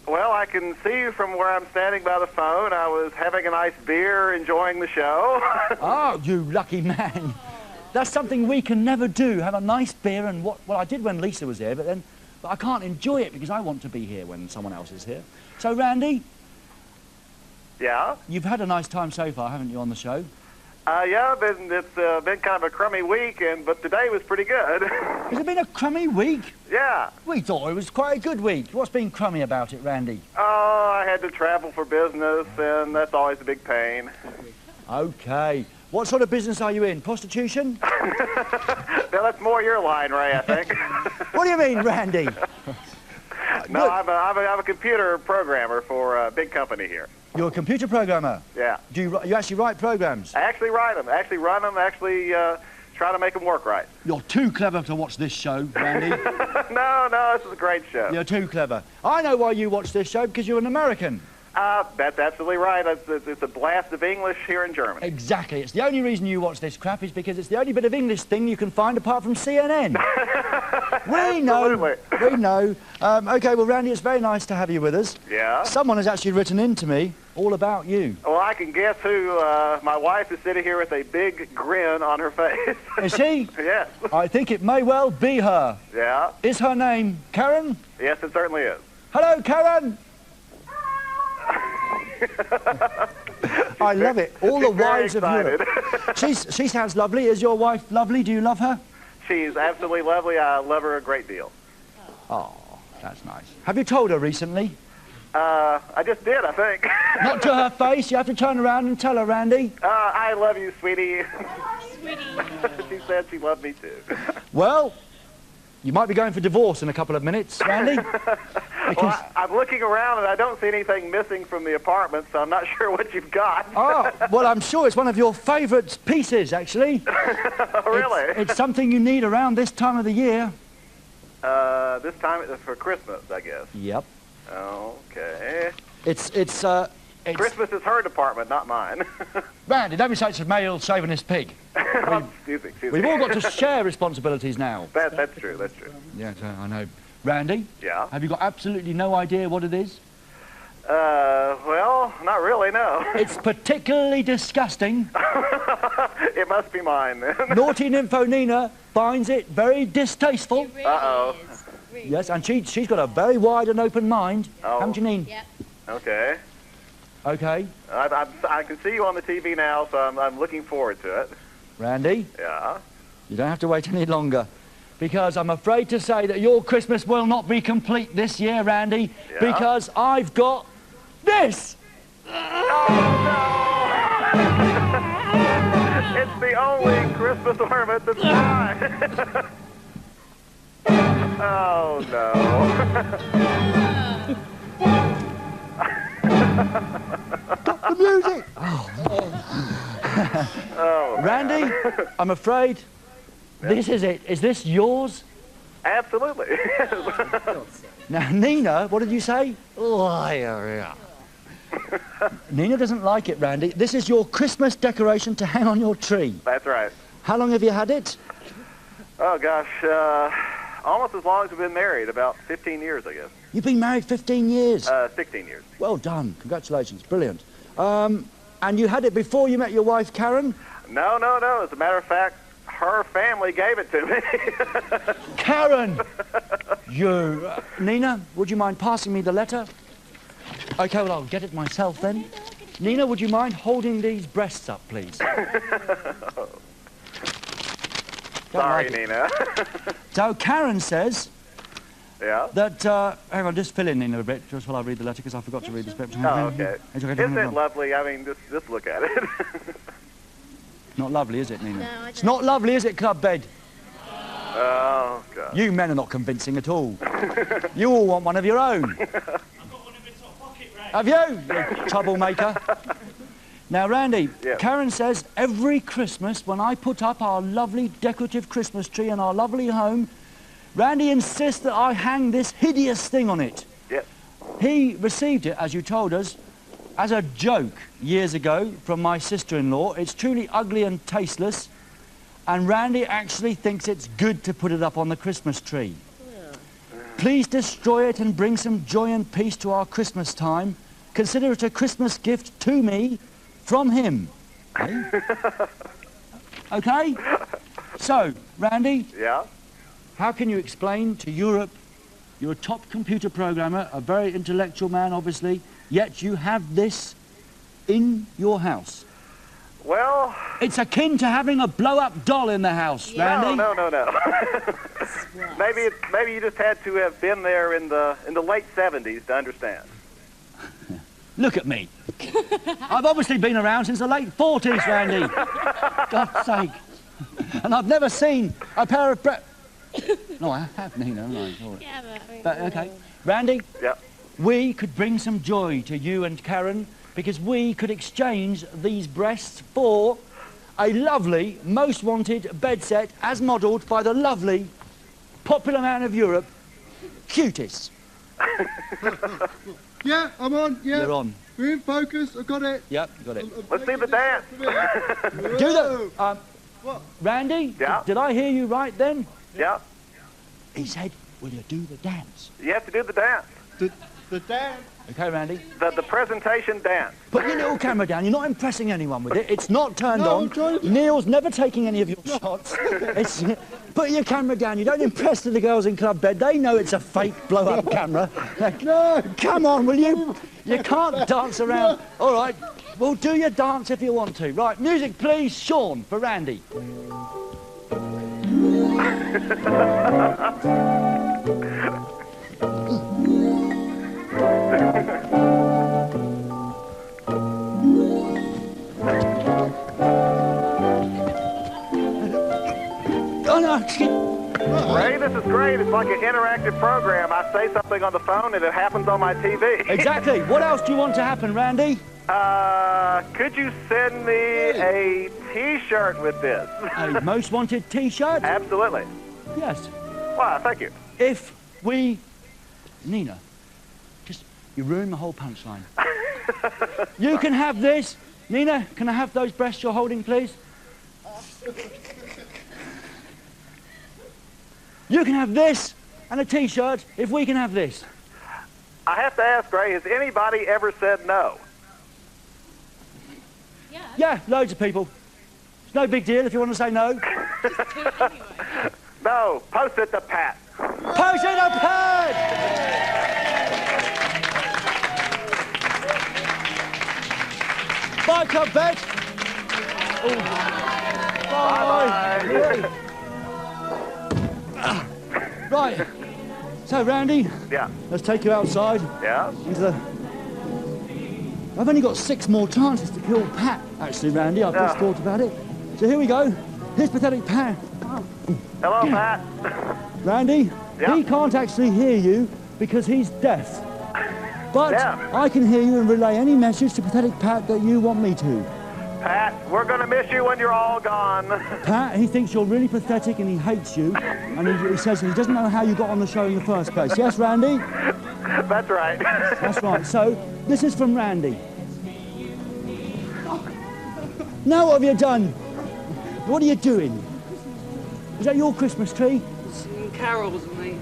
Speaker 10: Well, I can see you from where I'm standing by the phone. I was having a nice beer, enjoying the show.
Speaker 1: Oh, you lucky man. That's something we can never do, have a nice beer and what... Well, I did when Lisa was here, but I can't enjoy it because I want to be here when someone else is here. So, Randy...
Speaker 10: Yeah?
Speaker 1: You've had a nice time so far, haven't you, on the show?
Speaker 10: Yeah, it's been kind of a crummy week, but today was pretty good.
Speaker 1: Has it been a crummy week?
Speaker 10: Yeah.
Speaker 1: We thought it was quite a good week. What's been crummy about it, Randy?
Speaker 10: Oh, I had to travel for business, and that's always a big pain.
Speaker 1: Okay. What sort of business are you in? Prostitution?
Speaker 10: Now, that's more your line, Ray, I think.
Speaker 1: What do you mean, Randy?
Speaker 10: No, I'm a computer programmer for a big company here.
Speaker 1: You're a computer programmer?
Speaker 10: Yeah.
Speaker 1: Do you actually write programs?
Speaker 10: I actually write them, actually run them, actually try to make them work right.
Speaker 1: You're too clever to watch this show, Randy.
Speaker 10: No, this is a great show.
Speaker 1: You're too clever. I know why you watch this show, because you're an American.
Speaker 10: That's absolutely right. It's a blast of English here in Germany.
Speaker 1: Exactly. It's the only reason you watch this crap is because it's the only bit of English thing you can find apart from CNN. We know. We know. Okay, well, Randy, it's very nice to have you with us.
Speaker 10: Yeah?
Speaker 1: Someone has actually written in to me all about you.
Speaker 10: Well, I can guess who. My wife is sitting here with a big grin on her face.
Speaker 1: Is she?
Speaker 10: Yes.
Speaker 1: I think it may well be her.
Speaker 10: Yeah?
Speaker 1: Is her name Karen?
Speaker 10: Yes, it certainly is.
Speaker 1: Hello, Karen. I love it. All the wives of Europe. She sounds lovely. Is your wife lovely? Do you love her?
Speaker 10: She's absolutely lovely. I love her a great deal.
Speaker 1: Oh, that's nice. Have you told her recently?
Speaker 10: I just did, I think.
Speaker 1: Not to her face. You have to turn around and tell her, Randy.
Speaker 10: I love you, sweetie.
Speaker 2: Sweetie.
Speaker 10: She said she loved me too.
Speaker 1: Well, you might be going for divorce in a couple of minutes, Randy.
Speaker 10: Well, I'm looking around and I don't see anything missing from the apartment, so I'm not sure what you've got.
Speaker 1: Oh, well, I'm sure it's one of your favourite pieces, actually.
Speaker 10: Really?
Speaker 1: It's something you need around this time of the year.
Speaker 10: This time for Christmas, I guess.
Speaker 1: Yep.
Speaker 10: Okay.
Speaker 1: It's
Speaker 10: Christmas is her department, not mine.
Speaker 1: Randy, don't be such a male chauvinist pig.
Speaker 10: Excuse me.
Speaker 1: We've all got to share responsibilities now.
Speaker 10: That's true.
Speaker 1: Yes, I know. Randy?
Speaker 10: Yeah?
Speaker 1: Have you got absolutely no idea what it is?
Speaker 10: Well, not really, no.
Speaker 1: It's particularly disgusting.
Speaker 10: It must be mine, then.
Speaker 1: Naughty Nympho Nina finds it very distasteful.
Speaker 2: It really
Speaker 10: Uh-oh.
Speaker 2: is. Really.
Speaker 1: Yes, and she's got a very wide and open mind.
Speaker 10: Oh.
Speaker 1: Haven't you, Neen?
Speaker 2: Yep.
Speaker 10: Okay.
Speaker 1: Okay.
Speaker 10: I can see you on the TV now, so I'm looking forward to it.
Speaker 1: Randy,
Speaker 10: Yeah?
Speaker 1: you don't have to wait any longer. Because I'm afraid to say that your Christmas will not be complete this year, Randy.
Speaker 10: Yeah?
Speaker 1: Because I've got this.
Speaker 10: It's the only Christmas ornament that's mine. Oh, no.
Speaker 1: Stop the music.
Speaker 10: Oh,
Speaker 1: Randy, I'm afraid this is it. Is this yours?
Speaker 10: absolutely.
Speaker 1: Now, Nina, what did you say? Oh, yeah. Nina doesn't like it, Randy. This is your Christmas decoration to hang on your tree.
Speaker 10: That's right.
Speaker 1: How long have you had it?
Speaker 10: Oh, gosh. Almost as long as we've been married. About 15 years, I guess.
Speaker 1: You've been married 15 years.
Speaker 10: 16 years.
Speaker 1: Well done. Congratulations. Brilliant. And you had it before you met your wife, Karen?
Speaker 10: No. As a matter of fact, her family gave it to me.
Speaker 1: Karen! You... Nina, would you mind passing me the letter? OK, well, I'll get it myself then. Nina, would you mind holding these breasts up, please?
Speaker 10: Sorry, Nina.
Speaker 1: So Karen says
Speaker 10: Yeah?
Speaker 1: that... hang on, just fill in, Nina, a bit, just while I read the letter, because I forgot to read the script.
Speaker 10: Oh, okay.
Speaker 1: It's okay,
Speaker 10: Isn't it lovely? I mean, just look at it.
Speaker 1: Not lovely, is it, Nina?
Speaker 2: No, I
Speaker 1: It's not lovely, is it, Club Bed?
Speaker 10: Oh, God.
Speaker 1: You men are not convincing at all. You all want one of your own. Have you, you troublemaker? Now, Randy,
Speaker 10: Yeah.
Speaker 1: Karen says every Christmas when I put up our lovely decorative Christmas tree in our lovely home, Randy insists that I hang this hideous thing on it.
Speaker 10: Yes.
Speaker 1: He received it, as you told us, as a joke years ago from my sister-in-law. It's truly ugly and tasteless, and Randy actually thinks it's good to put it up on the Christmas tree. Please destroy it and bring some joy and peace to our Christmas time. Consider it a Christmas gift to me from him. Eh? OK? So, Randy,
Speaker 10: Yeah?
Speaker 1: how can you explain to Europe, you're a top computer programmer, a very intellectual man, obviously, yet you have this in your house?
Speaker 10: Well,
Speaker 1: It's akin to having a blow-up doll in the house, Randy.
Speaker 10: no. maybe you just had to have been there in the late 70s to understand.
Speaker 1: Look at me. I've obviously been around since the late 40s, Randy. God's sake. And I've never seen a pair of No, I have, Nina, haven't I? All right.
Speaker 2: Yeah,
Speaker 1: But, OK. Randy,
Speaker 10: Yeah.
Speaker 1: we could bring some joy to you and Karen because we could exchange these breasts for a lovely, most wanted bed set as modelled by the lovely, popular man of Europe, Cutis.
Speaker 3: Yeah, I'm on. Yeah.
Speaker 1: You're on.
Speaker 3: We're in focus. I've got it.
Speaker 1: Yep, got it.
Speaker 10: Let's see the dance.
Speaker 1: Do the... Randy,
Speaker 10: Yeah?
Speaker 1: did I hear you right then?
Speaker 10: Yeah?
Speaker 1: He said, will you do the dance?
Speaker 10: You have to do the dance.
Speaker 3: The dance.
Speaker 1: OK, Randy.
Speaker 10: The presentation dance.
Speaker 1: Put your little camera down. You're not impressing anyone with it. It's not turned
Speaker 3: No,
Speaker 1: on.
Speaker 3: I'm trying to-
Speaker 1: Neil's never taking any of your shots. It's, put your camera down. You don't impress the girls in Club Bed. They know it's a fake blow-up camera.
Speaker 3: No.
Speaker 1: Come on, will you? You can't dance around. All right. Well, do your dance if you want to. Right, music, please. Sean, for Randy. Oh, no.
Speaker 10: Ray, this is great. It's like an interactive program. I say something on the phone and it happens on my TV.
Speaker 1: Exactly. What else do you want to happen, Randy?
Speaker 10: Could you send me a T-shirt with this?
Speaker 1: A most wanted T-shirt?
Speaker 10: Absolutely.
Speaker 1: Yes.
Speaker 10: Wow, thank you.
Speaker 1: If we... Nina, just... You ruined my whole punchline. You can have this. Nina, can I have those breasts you're holding, please? You can have this and a T-shirt if we can have this.
Speaker 10: I have to ask, Ray, has anybody ever said no?
Speaker 2: Yeah.
Speaker 1: Yeah, loads of people. It's no big deal if you want to say no.
Speaker 2: Just do it anyway.
Speaker 10: No, post it to Pat.
Speaker 1: Post it a pad! Bye, Club Bed. Bye. Right. So, Randy,
Speaker 10: Yeah.
Speaker 1: let's take you outside
Speaker 10: Yeah?
Speaker 1: into the... I've only got 6 more chances to kill Pat, actually, Randy. I've just
Speaker 10: Yeah.
Speaker 1: thought about it. So here we go. Here's pathetic Pat.
Speaker 10: Hello, Pat.
Speaker 1: Randy,
Speaker 10: Yeah.
Speaker 1: he can't actually hear you because he's deaf. But
Speaker 10: Yeah.
Speaker 1: I can hear you and relay any message to pathetic Pat that you want me to.
Speaker 10: Pat, we're going to miss you when you're all gone.
Speaker 1: Pat, he thinks you're really pathetic and he hates you. And he says he doesn't know how you got on the show in the first place. Yes, Randy?
Speaker 10: That's right.
Speaker 1: That's right. So, this is from Randy. Now what have you done? What are you doing? Is that your Christmas tree?
Speaker 5: Singing carols, mate.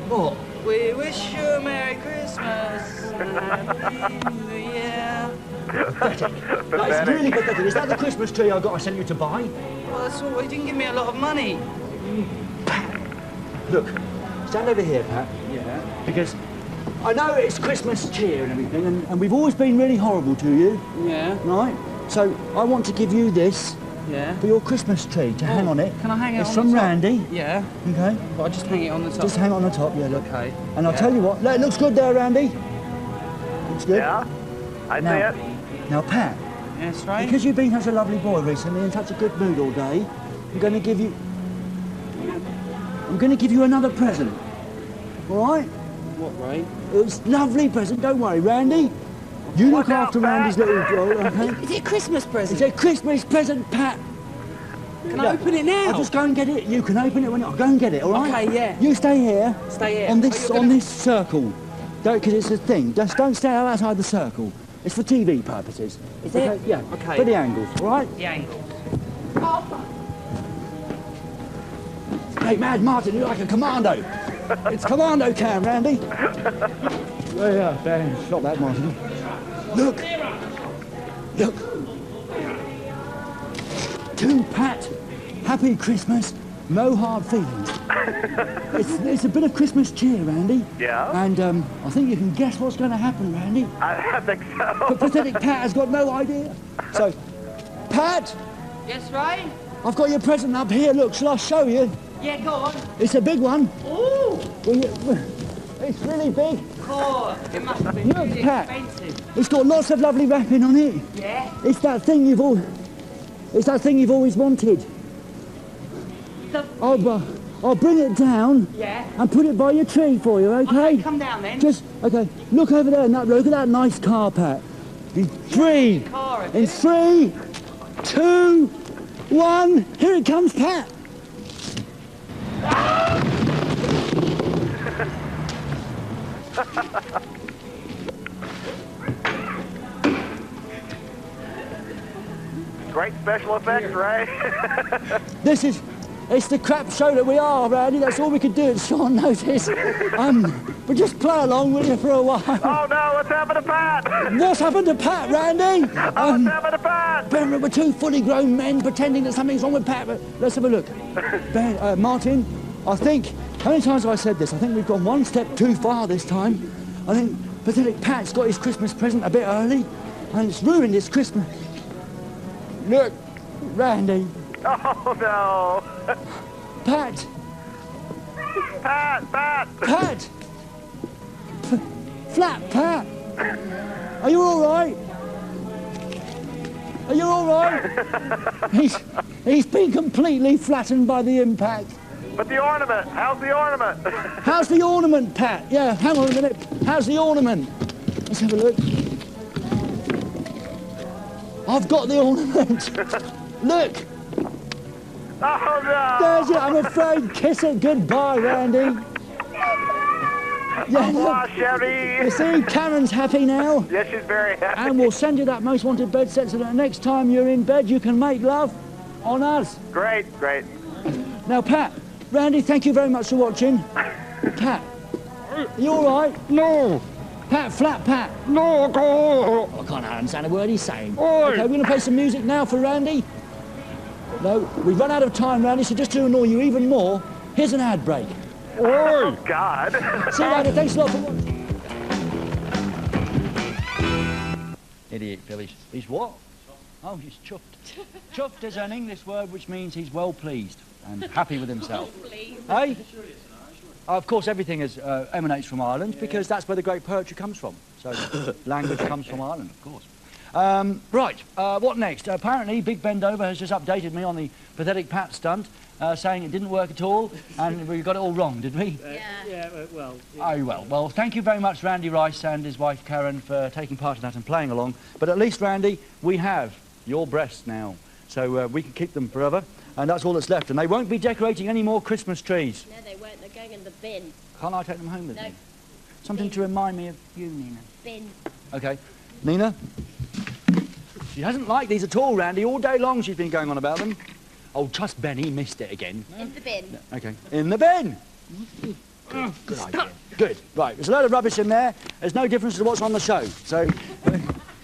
Speaker 5: What? We wish you a Merry Christmas and a Happy New Year.
Speaker 1: That's really pathetic. Is that the Christmas tree I sent you to buy?
Speaker 5: Well, that's all. He didn't give me a lot of money.
Speaker 1: Look, stand over here, Pat.
Speaker 5: Yeah.
Speaker 1: Because I know it's Christmas cheer and everything, and we've always been really horrible to you.
Speaker 5: Yeah.
Speaker 1: Right? So I want to give you this
Speaker 5: Yeah.
Speaker 1: for your Christmas tree to hang on it.
Speaker 5: Can I hang it
Speaker 1: It's
Speaker 5: on
Speaker 1: from
Speaker 5: the top?
Speaker 1: Randy.
Speaker 5: Yeah.
Speaker 1: Okay?
Speaker 5: Well, I just hang it on the top.
Speaker 1: Just hang on the top, yeah, look.
Speaker 5: Okay.
Speaker 1: And I'll tell you what, it looks good there, Randy. Looks good.
Speaker 10: Yeah, I see
Speaker 1: Now-
Speaker 10: it.
Speaker 1: Now, Pat,
Speaker 5: Yes, right.
Speaker 1: because you've been such a lovely boy recently in such a good mood all day, I'm going to give you another present. All right?
Speaker 5: What, right?
Speaker 1: It's a lovely present. Don't worry, Randy. You look
Speaker 10: Watch out,
Speaker 1: after
Speaker 10: Pat.
Speaker 1: Randy's little doll, okay?
Speaker 5: Is it a Christmas present?
Speaker 1: It's a Christmas present, Pat.
Speaker 5: Can I open it now?
Speaker 1: I'll just go and get it. You can open it when I'll go and get it, all right?
Speaker 5: Okay, yeah.
Speaker 1: You stay here.
Speaker 5: Stay here.
Speaker 1: On
Speaker 5: Are
Speaker 1: this
Speaker 5: you gonna-
Speaker 1: circle. Because it's a thing. Just don't stay outside the circle. It's for TV purposes.
Speaker 5: Is it?
Speaker 1: Yeah.
Speaker 5: Okay.
Speaker 1: For the angles, all right?
Speaker 5: The angle.
Speaker 1: Hey, Mad Martin, you're like a commando. It's commando cam, Randy. Yeah, Ben, stop that, Martin. Look. Look. To Pat, happy Christmas, no hard feelings. It's a bit of Christmas cheer, Randy.
Speaker 10: Yeah?
Speaker 1: And I think you can guess what's going to happen, Randy.
Speaker 10: I think so.
Speaker 1: But pathetic Pat has got no idea. So, Pat,
Speaker 5: Yes, right?
Speaker 1: I've got your present up here. Look, shall I show you?
Speaker 5: Yeah, go on.
Speaker 1: It's a big one.
Speaker 5: Ooh!
Speaker 1: It's really big.
Speaker 5: Oh, it must have been
Speaker 1: Look,
Speaker 5: really
Speaker 1: Pat.
Speaker 5: expensive.
Speaker 1: It's got lots of lovely wrapping on it.
Speaker 5: Yeah?
Speaker 1: It's that thing you've always wanted.
Speaker 5: The...
Speaker 1: I'll bring it down
Speaker 5: Yeah?
Speaker 1: and put it by your tree for you, okay?
Speaker 5: Okay, come down then.
Speaker 1: Just okay. Look over there. Look at that nice car, Pat. In three,
Speaker 5: Car,
Speaker 1: in 3, 2, 1. Here it comes, Pat.
Speaker 10: Great special effects, Ray.
Speaker 1: It's the crap show that we are, Randy. That's all we could do at short notice. But just play along, will you, for a while?
Speaker 10: Oh no, what's happened to Pat?
Speaker 1: What's happened to Pat, Randy?
Speaker 10: What's happened to Pat?
Speaker 1: Ben, we're two fully grown men pretending that something's wrong with Pat. But let's have a look. Ben, Martin, I think, how many times have I said this? I think we've gone one step too far this time. I think pathetic Pat's got his Christmas present a bit early, and it's ruined his Christmas. Look, Randy.
Speaker 10: Oh no.
Speaker 1: Pat.
Speaker 10: Pat.
Speaker 1: Pat. Flat Pat. Are you all right? Are you all right? He's been completely flattened by the impact.
Speaker 10: But the ornament, how's the ornament?
Speaker 1: How's the ornament, Pat? Yeah, hang on a minute. How's the ornament? Let's have a look. I've got the ornament. Look.
Speaker 10: Oh no.
Speaker 1: There's it. I'm afraid. Kiss it goodbye, Randy. Yeah,
Speaker 10: Wow,
Speaker 1: look.
Speaker 10: Chevy.
Speaker 1: You see, Karen's happy now.
Speaker 10: Yes, she's very happy.
Speaker 1: And we'll send you that most wanted bed set so that next time you're in bed you can make love on us.
Speaker 10: Great.
Speaker 1: Now, Pat, Randy, thank you very much for watching. Pat, are you all right?
Speaker 3: No.
Speaker 1: Pat, flat Pat.
Speaker 3: No, go.
Speaker 1: I can't understand a word he's saying.
Speaker 3: Oi.
Speaker 1: Okay, we're going to play some music now for Randy. No, we've run out of time, Randy, so just to annoy you even more, here's an ad break.
Speaker 3: Oi.
Speaker 10: God.
Speaker 1: See you later, thanks a lot for watching. Idiot, Billy. He's what? Oh, he's chuffed. Chuffed is an English word which means he's well pleased and happy with himself. Hey? Of course, everything emanates from Ireland because that's where the great poetry comes from. So, language comes from Ireland, of course. Right, what next? Apparently, Big Bendover has just updated me on the pathetic Pat stunt, saying it didn't work at all, and we got it all wrong, did we?
Speaker 5: Well...
Speaker 1: Oh, well. Well, thank you very much, Randy Rice and his wife, Karen, for taking part in that and playing along. But at least, Randy, we have your breasts now, so we can keep them forever, and that's all that's left. And they won't be decorating any more Christmas trees.
Speaker 2: No, they won't. They're going in the bin.
Speaker 1: Can't I take them home with
Speaker 2: No.
Speaker 1: me? Something to remind me of you, Nina.
Speaker 2: Bin.
Speaker 1: Okay. Nina? She hasn't liked these at all, Randy. All day long she's been going on about them. Oh, trust Ben, he missed it again.
Speaker 2: In the bin.
Speaker 1: Okay. In the bin! Good idea. Good. Right, there's a load of rubbish in there. There's no difference to what's on the show. So,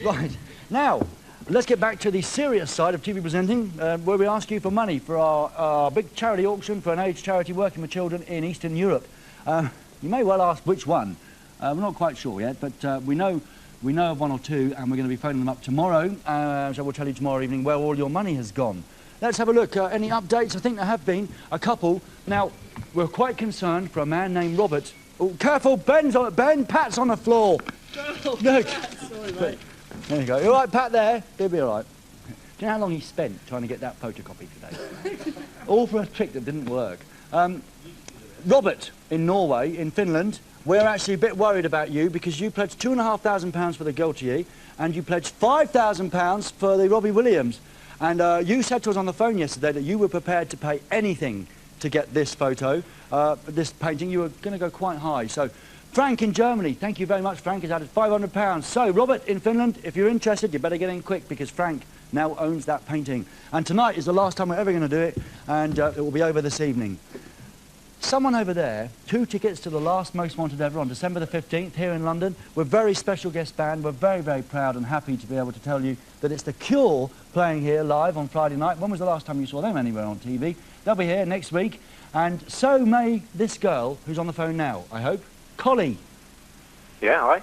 Speaker 1: right. Now, let's get back to the serious side of TV presenting, where we ask you for money for our big charity auction for an AIDS charity working with children in Eastern Europe. You may well ask which one. We're not quite sure yet, but we know of one or two, and we're going to be phoning them up tomorrow. So we'll tell you tomorrow evening where all your money has gone. Let's have a look. Any updates? I think there have been a couple. Now, we're quite concerned for a man named Robert. Oh, careful, Ben, Pat's on the floor. Look.
Speaker 5: Sorry, mate.
Speaker 1: There you go. You all right, Pat, there? He'll be all right. Do you know how long he spent trying to get that photocopy today? All for a trick that didn't work. Robert, in Norway, in Finland, we're actually a bit worried about you because you pledged £2,500 for the Gaultier and you pledged £5,000 for the Robbie Williams. And you said to us on the phone yesterday that you were prepared to pay anything to get this photo, this painting. You were going to go quite high. So, Frank in Germany, thank you very much. Frank has added £500. So, Robert in Finland, if you're interested, you better get in quick because Frank now owns that painting. And tonight is the last time we're ever going to do it, and it will be over this evening. Someone over there, 2 tickets to the last Most Wanted ever on December the 15th here in London. We're a very special guest band. We're very, very proud and happy to be able to tell you that it's The Cure playing here live on Friday night. When was the last time you saw them anywhere on TV? They'll be here next week. And so may this girl who's on the phone now, I hope. Collie.
Speaker 10: Yeah, hi.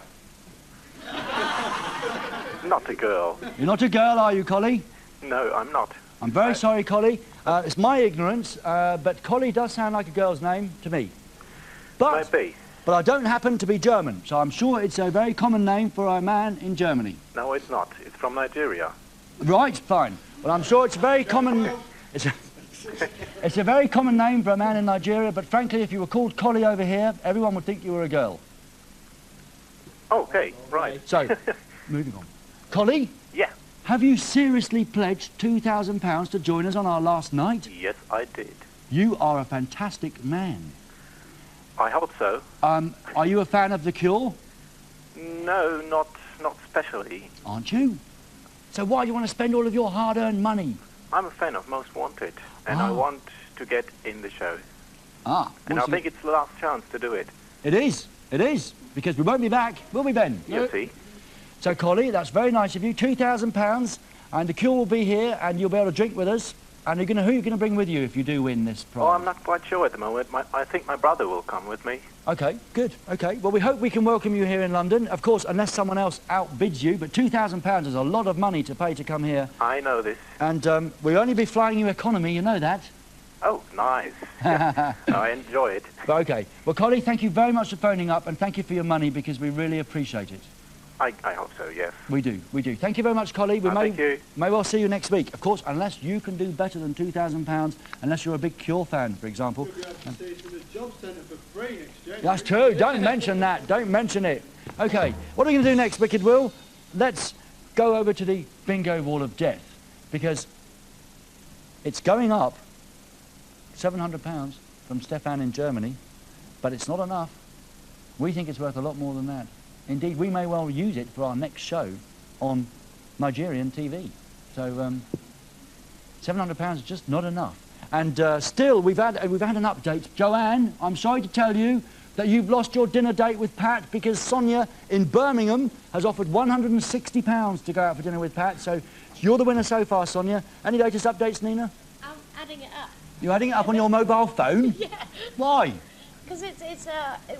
Speaker 10: Not a girl.
Speaker 1: You're not a girl, are you, Collie?
Speaker 10: No, I'm not.
Speaker 1: I'm very sorry, Collie. It's my ignorance, but Collie does sound like a girl's name to me. But,
Speaker 10: Maybe.
Speaker 1: But I don't happen to be German, so I'm sure it's a very common name for a man in Germany.
Speaker 10: No, it's not. It's from Nigeria.
Speaker 1: Right, fine. Well, I'm sure it's a very common... It's a very common name for a man in Nigeria, but frankly, if you were called Collie over here, everyone would think you were a girl.
Speaker 10: Okay, right.
Speaker 1: So, moving on. Collie?
Speaker 10: Yeah.
Speaker 1: Have you seriously pledged £2,000 to join us on our last night?
Speaker 10: Yes, I did.
Speaker 1: You are a fantastic man.
Speaker 10: I hope so.
Speaker 1: Are you a fan of The Cure?
Speaker 10: No, not especially.
Speaker 1: Aren't you? So why do you want to spend all of your hard-earned money?
Speaker 10: I'm a fan of Most Wanted, and I want to get in the show. And I think it's the last chance to do it.
Speaker 1: It is, because we won't be back, will we, Ben?
Speaker 10: You see.
Speaker 1: So, Collie, that's very nice of you. £2,000, and The Cure will be here, and you'll be able to drink with us. And who are you going to bring with you if you do win this prize?
Speaker 10: Oh, I'm not quite sure at the moment. I think my brother will come with me.
Speaker 1: OK, good. OK, well, we hope we can welcome you here in London. Of course, unless someone else outbids you, but £2,000 is a lot of money to pay to come here.
Speaker 10: I know this.
Speaker 1: And we'll only be flying you economy, you know that.
Speaker 10: Oh, nice. I enjoy it.
Speaker 1: But OK. Well, Collie, thank you very much for phoning up, and thank you for your money, because we really appreciate it.
Speaker 10: I hope so, yes.
Speaker 1: We do. Thank you very much, Collie. We
Speaker 10: thank you.
Speaker 1: may well see you next week. Of course, unless you can do better than £2,000, unless you're a big Cure fan, for example. That's true. Don't mention that. Don't mention it. OK, what are we going to do next, Wicked Will? Let's go over to the bingo wall of death, because it's going up £700 from Stefan in Germany, but it's not enough. We think it's worth a lot more than that. Indeed, we may well use it for our next show on Nigerian TV. So £700 is just not enough. And still, we've had an update. Joanne, I'm sorry to tell you that you've lost your dinner date with Pat because Sonia in Birmingham has offered £160 to go out for dinner with Pat. So you're the winner so far, Sonia. Any latest updates, Nina?
Speaker 2: I'm adding it up.
Speaker 1: You're adding it up on your mobile phone?
Speaker 2: Yeah.
Speaker 1: Why?
Speaker 2: Because it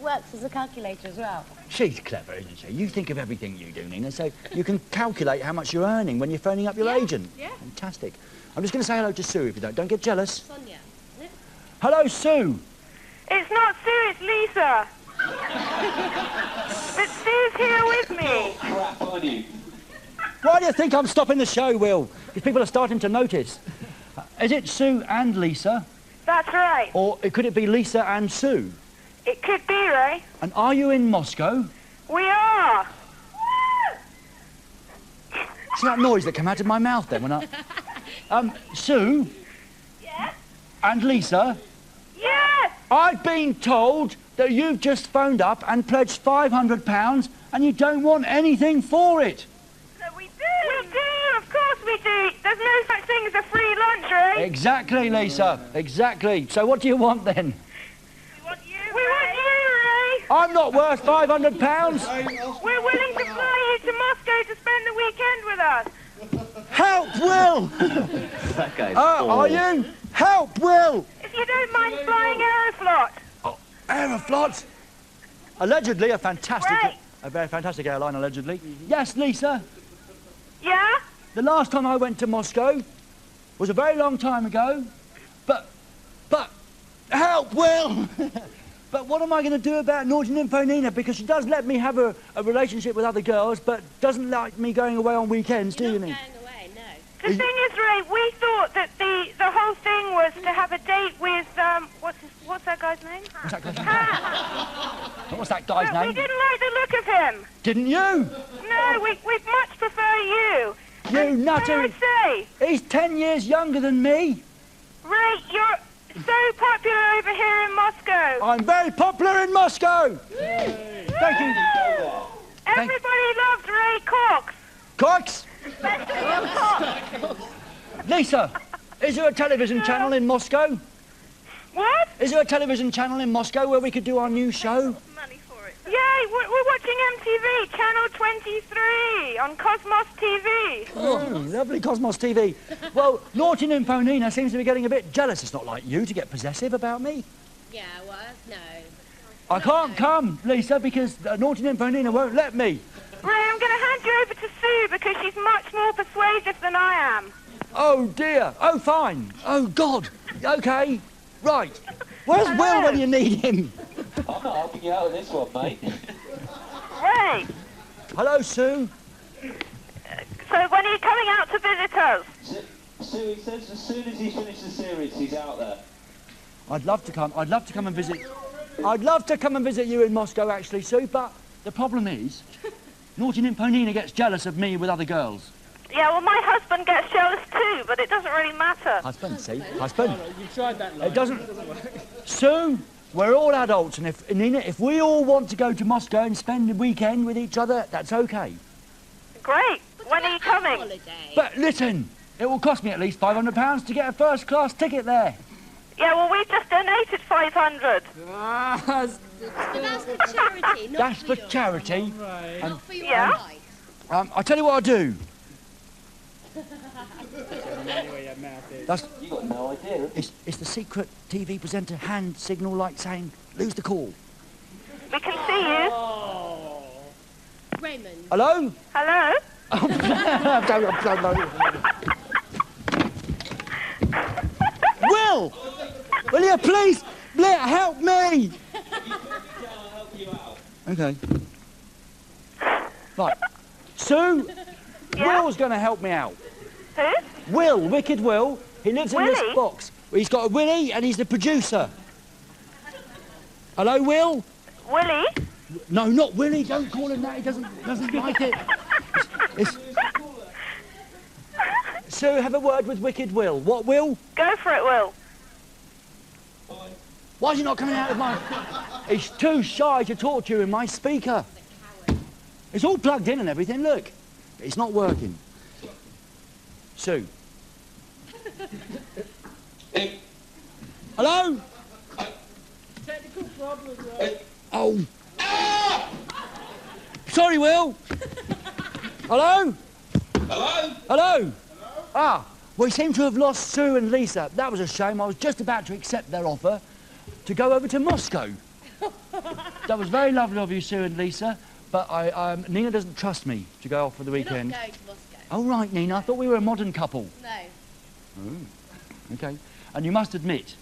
Speaker 2: works as a calculator as well.
Speaker 1: She's clever, isn't she? You think of everything you do, Nina, so you can calculate how much you're earning when you're phoning up your agent.
Speaker 2: Yeah.
Speaker 1: Fantastic. I'm just going to say hello to Sue if you don't. Don't get jealous.
Speaker 2: Sonia, isn't it?
Speaker 1: Hello, Sue.
Speaker 7: It's not Sue, it's Lisa. But Sue's here with me.
Speaker 1: Why do you think I'm stopping the show, Will? Because people are starting to notice. Is it Sue and Lisa?
Speaker 7: That's right.
Speaker 1: Or could it be Lisa and Sue?
Speaker 7: It could be, Ray.
Speaker 1: And are you in Moscow?
Speaker 7: We are.
Speaker 1: See that noise that came out of my mouth then when I... Sue?
Speaker 7: Yes?
Speaker 1: And Lisa?
Speaker 7: Yes!
Speaker 1: I've been told that you've just phoned up and pledged £500 and you don't want anything for it.
Speaker 7: No, we do. We do, of course we do. There's no such thing as a free lunch, Ray.
Speaker 1: Exactly, Lisa. Exactly. So what do you want then?
Speaker 7: We want you, Ray.
Speaker 1: I'm not worth £500.
Speaker 7: We're willing to fly you to Moscow to spend the weekend with us.
Speaker 1: Help, Will!
Speaker 6: That guy's
Speaker 1: Are you? Help, Will!
Speaker 7: If you don't mind flying Aeroflot.
Speaker 1: Aeroflot! Allegedly a fantastic,
Speaker 7: Right.
Speaker 1: a very fantastic airline, allegedly. Yes, Lisa?
Speaker 7: Yeah?
Speaker 1: The last time I went to Moscow was a very long time ago, but, help, Will! But what am I going to do about Naughty Nympho Nina? Because she does let me have a relationship with other girls, but doesn't like me going away on weekends, do you, Nina?
Speaker 2: Going away, no.
Speaker 7: The thing is, Ray, we thought that the whole thing was to have a date with, what's that guy's name?
Speaker 1: What's that guy's name? What's that guy's
Speaker 7: But we
Speaker 1: name?
Speaker 7: didn't like the look of him.
Speaker 1: Didn't you?
Speaker 7: No, we'd much prefer you.
Speaker 1: You
Speaker 7: And Can I
Speaker 1: nutter!
Speaker 7: say,
Speaker 1: He's 10 years younger than me.
Speaker 7: Ray, you're so popular over here in Moscow.
Speaker 1: I'm very popular in Moscow. Thank you.
Speaker 7: Everybody loves Ray Cox.
Speaker 1: Cox!
Speaker 7: Especially your Cox.
Speaker 1: Lisa, is there a television channel in Moscow?
Speaker 7: What?
Speaker 1: Is there a television channel in Moscow where we could do our new show?
Speaker 7: Yeah, we're watching MTV, Channel 23, on Cosmos TV.
Speaker 1: Oh, lovely Cosmos TV. Well, Naughty Nympho Nina seems to be getting a bit jealous. It's not like you to get possessive about me.
Speaker 2: Yeah, well, no.
Speaker 1: I can't come, Lisa, because Naughty Nympho Nina won't let me.
Speaker 7: Ray, I'm going to hand you over to Sue because she's much more persuasive than I am.
Speaker 1: Oh, dear. Oh, fine. Oh, God. OK. Right. Where's Will when you need him?
Speaker 8: I'm not helping you out with this one, mate.
Speaker 7: Ray,
Speaker 1: Hello, Sue.
Speaker 7: so when are you coming out to visit us?
Speaker 8: Sue, he says as soon as he's finished the series, he's out there.
Speaker 1: I'd love to come. I'd love to come and visit. I'd love to come and visit you in Moscow, actually, Sue, but the problem is Naughty Nympho Nina gets jealous of me with other girls.
Speaker 7: Yeah, well, my husband gets jealous too, but it doesn't really matter.
Speaker 1: Husband, see? Husband.
Speaker 5: You tried that line.
Speaker 1: It doesn't... Sue, we're all adults, and if, Nina, if we all want to go to Moscow and spend the weekend with each other, that's okay.
Speaker 7: Great. When are you coming?
Speaker 2: Holiday.
Speaker 1: But listen, it will cost me at least £500 to get a first-class ticket there.
Speaker 7: Yeah, well, we've just donated 500.
Speaker 2: But that's for charity, not
Speaker 1: That's
Speaker 2: for
Speaker 1: for
Speaker 2: your,
Speaker 1: charity.
Speaker 2: not for your
Speaker 7: Yeah?
Speaker 2: life.
Speaker 1: I'll tell you what I'll do.
Speaker 5: Anyway, your mouth is.
Speaker 1: That's,
Speaker 8: You got no idea.
Speaker 1: it's the secret TV presenter hand signal like saying, lose the call.
Speaker 7: We can see you.
Speaker 5: Oh.
Speaker 2: Raymond.
Speaker 1: Hello?
Speaker 7: Hello?
Speaker 1: Will! Will you please help me? Okay. Right. Sue,
Speaker 7: Yeah?
Speaker 1: Will's going to help me out.
Speaker 7: Who?
Speaker 1: Will, Wicked Will. He lives in this
Speaker 7: Willie?
Speaker 1: box. He's got a Willie and he's the producer. Hello, Will?
Speaker 7: Willie?
Speaker 1: No, not Willie. Don't call him that. He doesn't like it. It's... Sue, have a word with Wicked Will. What, Will?
Speaker 7: Go for it, Will.
Speaker 1: Why is he not coming out of my... He's too shy to talk to you in my speaker. It's all plugged in and everything, look. It's not working. Sue. Hello?
Speaker 5: Technical problem, right?
Speaker 1: Oh. Sorry, Will. Hello?
Speaker 8: Hello?
Speaker 1: Hello? Ah, we seem to have lost Sue and Lisa. That was a shame. I was just about to accept their offer to go over to Moscow. That was very lovely of you, Sue and Lisa, but Nina doesn't trust me to go off for the
Speaker 2: You're
Speaker 1: weekend.
Speaker 2: not going to Moscow.
Speaker 1: Oh, right, Nina. I thought we were a modern couple.
Speaker 2: No.
Speaker 1: Okay. And you must admit,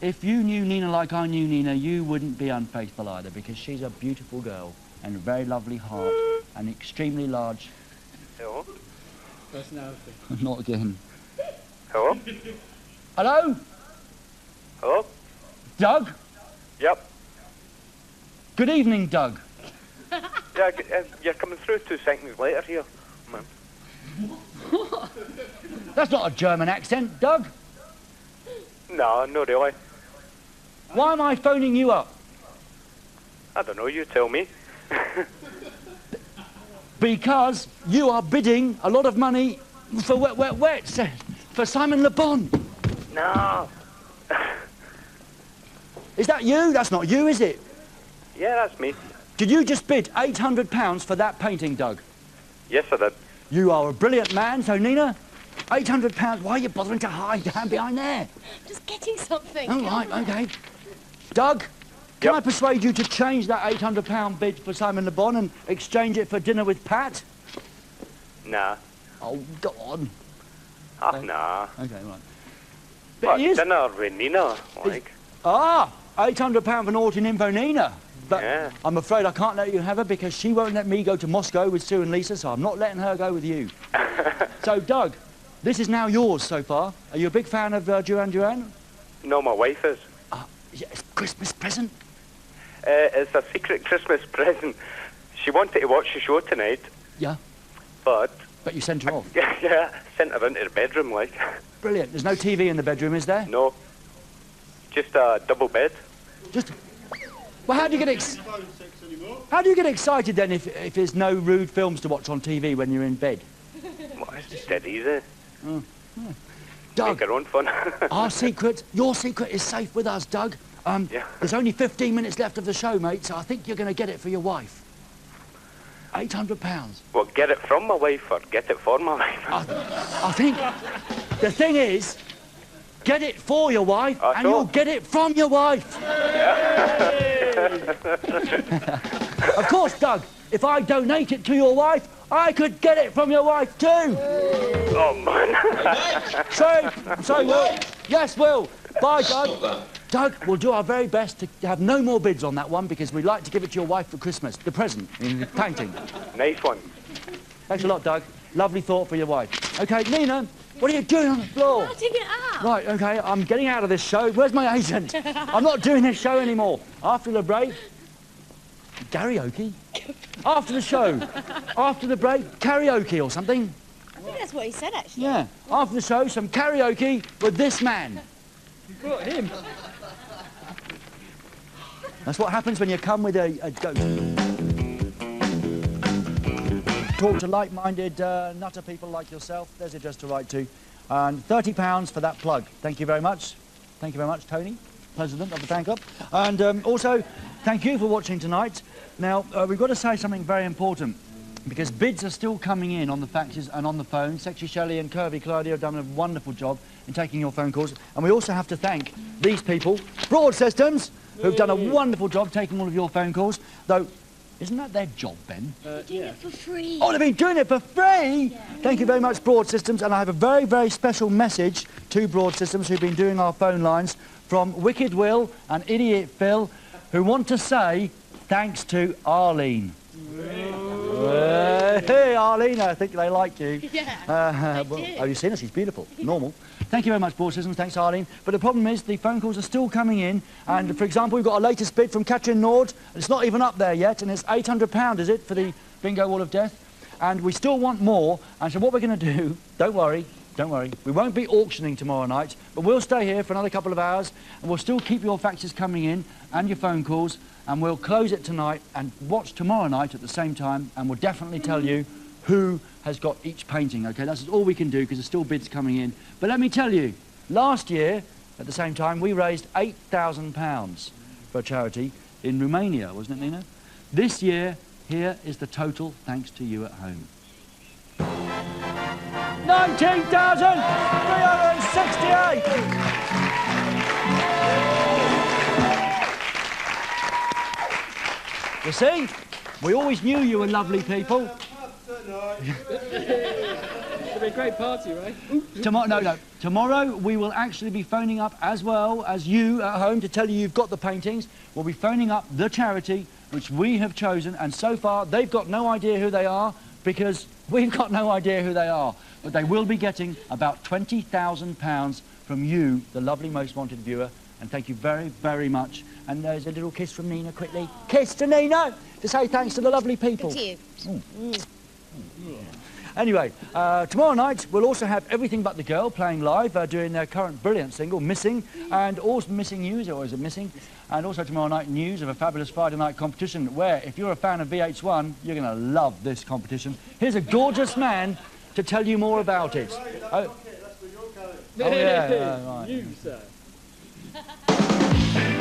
Speaker 1: if you knew Nina like I knew Nina, you wouldn't be unfaithful either, because she's a beautiful girl and a very lovely heart and extremely large...
Speaker 10: Hello?
Speaker 5: Personality.
Speaker 1: Not again.
Speaker 10: Hello?
Speaker 1: Hello?
Speaker 10: Hello?
Speaker 1: Doug?
Speaker 10: Yep.
Speaker 1: Good evening, Doug.
Speaker 10: Yeah, you're coming through 2 seconds later here, man.
Speaker 1: That's not a German accent, Doug.
Speaker 10: No, not really.
Speaker 1: Why am I phoning you up?
Speaker 10: I don't know, you tell me.
Speaker 1: Because you are bidding a lot of money for Wet Wet Wets, for Simon Le Bon.
Speaker 10: No.
Speaker 1: Is that you? That's not you, is it?
Speaker 11: Yeah, that's me.
Speaker 1: Did you just bid £800 for that painting, Doug?
Speaker 11: Yes, I did.
Speaker 1: You are a brilliant man, so Nina, £800, why are you bothering to hide down behind there?
Speaker 2: Just getting something.
Speaker 1: Oh, right, okay. Doug, can I persuade you to change that £800 bid for Simon Le Bon and exchange it for dinner with Pat?
Speaker 11: Nah.
Speaker 1: Oh, go on.
Speaker 11: Nah.
Speaker 1: Okay, right.
Speaker 11: But
Speaker 1: he is-
Speaker 11: dinner with Nina, like.
Speaker 1: £800 for naughty nympho Nina. But
Speaker 11: Yeah.
Speaker 1: I'm afraid I can't let you have her because she won't let me go to Moscow with Sue and Lisa, so I'm not letting her go with you. So, Doug, this is now yours so far. Are you a big fan of Duran Duran?
Speaker 11: No, my wife is.
Speaker 1: Yeah, it's a Christmas present.
Speaker 11: It's a secret Christmas present. She wanted to watch the show tonight.
Speaker 1: Yeah.
Speaker 11: But
Speaker 1: you sent her off?
Speaker 11: Yeah, sent her into the bedroom, like.
Speaker 1: Brilliant. There's no TV in the bedroom, is there?
Speaker 11: No. Just a double bed.
Speaker 1: Well, how do you get excited then if there's no rude films to watch on TV when you're in bed?
Speaker 11: Well, it's just dead easy.
Speaker 1: Doug,
Speaker 11: Make her own fun.
Speaker 1: your secret is safe with us, Doug. There's only 15 minutes left of the show, mate, so I think you're going to get it for your wife. £800.
Speaker 11: Well, get it from my wife or get it for my wife?
Speaker 1: I think the thing is, get it for your wife and you'll get it from your wife. Of course, Doug, if I donate it to your wife, I could get it from your wife too.
Speaker 11: Oh, man.
Speaker 1: Sorry, Will. Yes, Will. Bye, Doug. Doug, we'll do our very best to have no more bids on that one because we'd like to give it to your wife for Christmas. The present, in painting.
Speaker 11: Nice one.
Speaker 1: Thanks a lot, Doug. Lovely thought for your wife. Okay, Nina, what are you doing on the floor?
Speaker 2: Sorting it out.
Speaker 1: Right, okay, I'm getting out of this show. Where's my agent? I'm not doing this show anymore. After the break, karaoke. After the show, after the break, karaoke or something.
Speaker 2: I think that's what he said, actually.
Speaker 1: Yeah, after the show, some karaoke with this man.
Speaker 5: You brought him.
Speaker 1: That's what happens when you come with a ghost. Talk to like-minded nutter people like yourself. There's address to write to. And £30 for that plug. Thank you very much. Thank you very much, Tony, President of the Fan Club. And also, thank you for watching tonight. Now, we've got to say something very important because bids are still coming in on the faxes and on the phone. Sexy Shelley and Curvy Claudia have done a wonderful job in taking your phone calls. And we also have to thank these people, Broad Systems, who've done a wonderful job taking all of your phone calls. Though, isn't that their job, Ben?
Speaker 2: They're doing it for free.
Speaker 1: Oh, they've been doing it for free? Yeah. Thank you very much, Broad Systems. And I have a very, very special message to Broad Systems, who've been doing our phone lines, from Wicked Will and Idiot Phil, who want to say thanks to Arlene. Hey, Arlene, I think they like you.
Speaker 2: Yeah,
Speaker 1: well, have you seen her? She's beautiful. Normal. Thank you very much, Broad Systems. Thanks, Arlene. But the problem is the phone calls are still coming in. And, for example, we've got a latest bid from Katrin Nord. It's not even up there yet, and it's £800, is it, for the Bingo Wall of Death? And we still want more. And so what we're going to do, don't worry, we won't be auctioning tomorrow night, but we'll stay here for another couple of hours, and we'll still keep your faxes coming in and your phone calls, and we'll close it tonight and watch tomorrow night at the same time, and we'll definitely tell you who has got each painting, okay? That's all we can do because there's still bids coming in. But let me tell you, last year, at the same time, we raised £8,000 for a charity in Romania, wasn't it, Nina? This year, here is the total thanks to you at home. 19,368! You see? We always knew you were lovely people.
Speaker 5: It'll be a great party, right?
Speaker 1: Tomorrow we will actually be phoning up as well as you at home to tell you you've got the paintings. We'll be phoning up the charity which we have chosen, and so far they've got no idea who they are because we've got no idea who they are. But they will be getting about £20,000 from you, the lovely Most Wanted viewer, and thank you very, very much. And there's a little kiss from Nina, quickly. Kiss to Nina to say thanks to the lovely people.
Speaker 2: To you.
Speaker 1: Anyway, tomorrow night we'll also have Everything But the Girl playing live, doing their current brilliant single, Missing, and also Missing News, or is it Missing? And also tomorrow night news of a fabulous Friday night competition where, if you're a fan of VH1, you're going to love this competition. Here's a gorgeous man to tell you more about it.
Speaker 5: You, sir.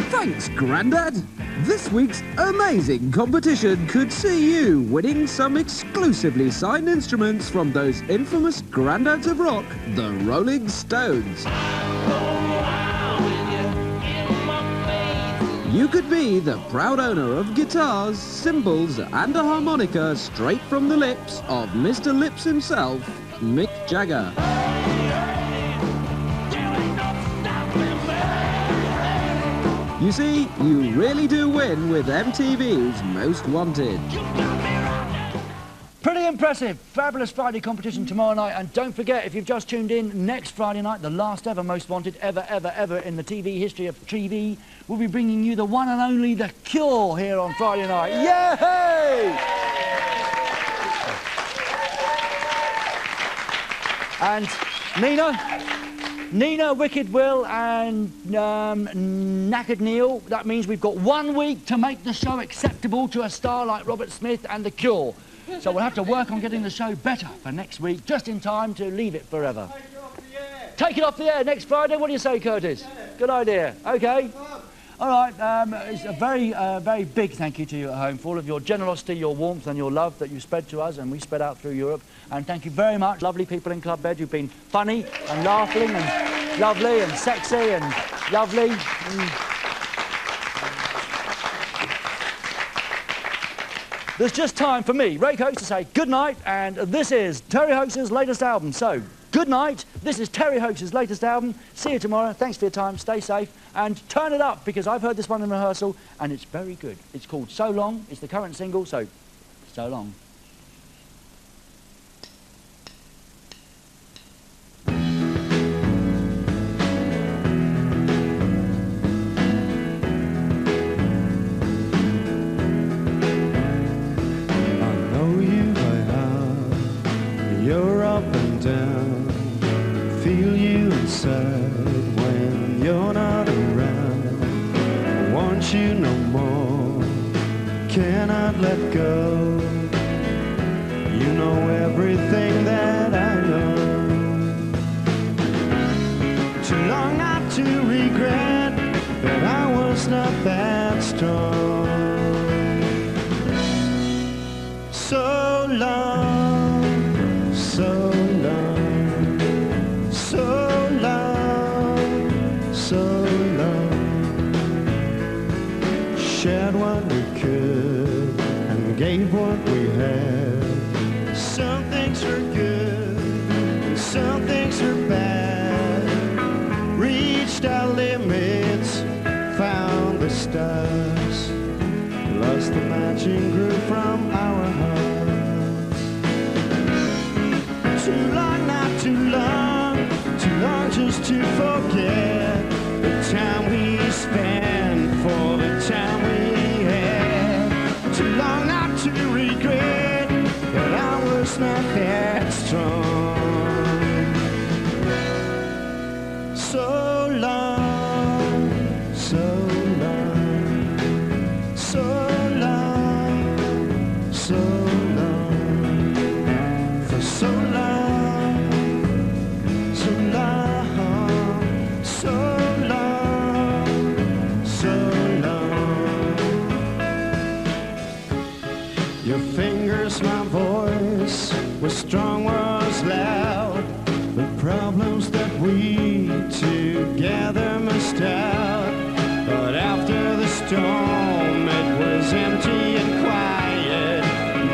Speaker 12: Thanks, Grandad. This week's amazing competition could see you winning some exclusively signed instruments from those infamous Granddads of Rock, the Rolling Stones. You could be the proud owner of guitars, cymbals and a harmonica straight from the lips of Mr. Lips himself, Mick Jagger. You see, you really do win with MTV's Most Wanted.
Speaker 1: Pretty impressive. Fabulous Friday competition tomorrow night. And don't forget, if you've just tuned in, next Friday night, the last ever Most Wanted ever in the TV history of TV, we'll be bringing you the one and only The Cure here on Friday night. Yay! And Nina, Wicked Will and Knackered Neil, that means we've got 1 week to make the show acceptable to a star like Robert Smith and The Cure. So we'll have to work on getting the show better for next week, just in time to leave it forever.
Speaker 9: Take it off the air.
Speaker 1: Take it off the air next Friday. What do you say, Curtis? Yeah. Good idea. OK. All right. It's a very big thank you to you at home for all of your generosity, your warmth and your love that you spread to us and we spread out through Europe. And thank you very much, lovely people in Club Bed. You've been funny and laughing and lovely and sexy and lovely. There's just time for me, Ray Hoax, to say good night, and this is Terry Hoax's latest album. So, good night. This is Terry Hoax's latest album. See you tomorrow. Thanks for your time. Stay safe. And turn it up, because I've heard this one in rehearsal, and it's very good. It's called So Long. It's the current single, so long.
Speaker 9: You're up and down, feel you inside when you're not around. I want you no more, cannot let go. You know everything that I know. Too long not to regret that I was not that strong. So long, so long, so long, so long. Shared what we could and gave what we had. Some things were good and some things were bad. Reached our limits, found the stars, lost the matching groove from our hearts. Too long, not too long just to forget the time we spent for the time we had. Too long not to regret that I was not that strong. So long, so long, so long, so long, for so long. My voice was strong, was loud. The problems that we together must out. But after the storm, it was empty and quiet.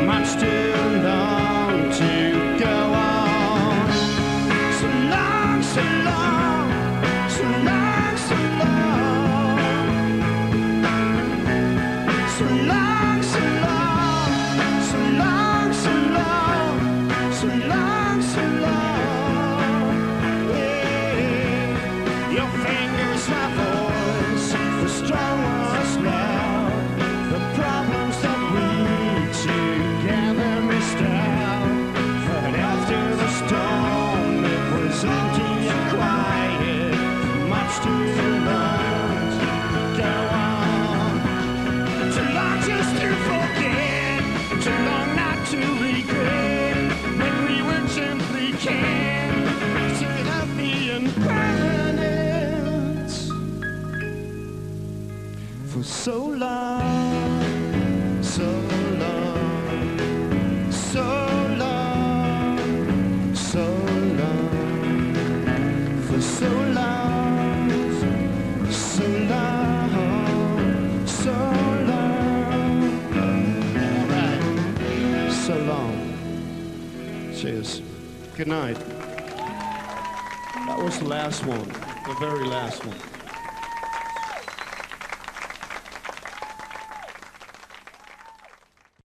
Speaker 9: Much too long to go on. So long, so long, so long, so long, so long, so long. So long, so long, so long, so long. Yeah. Your fingers, my voice, the strong was loud. The problems so long, so long, so long, so long, for so long, so long, so long. All right, so long. Cheers. Good night. That was the last one, the very last one.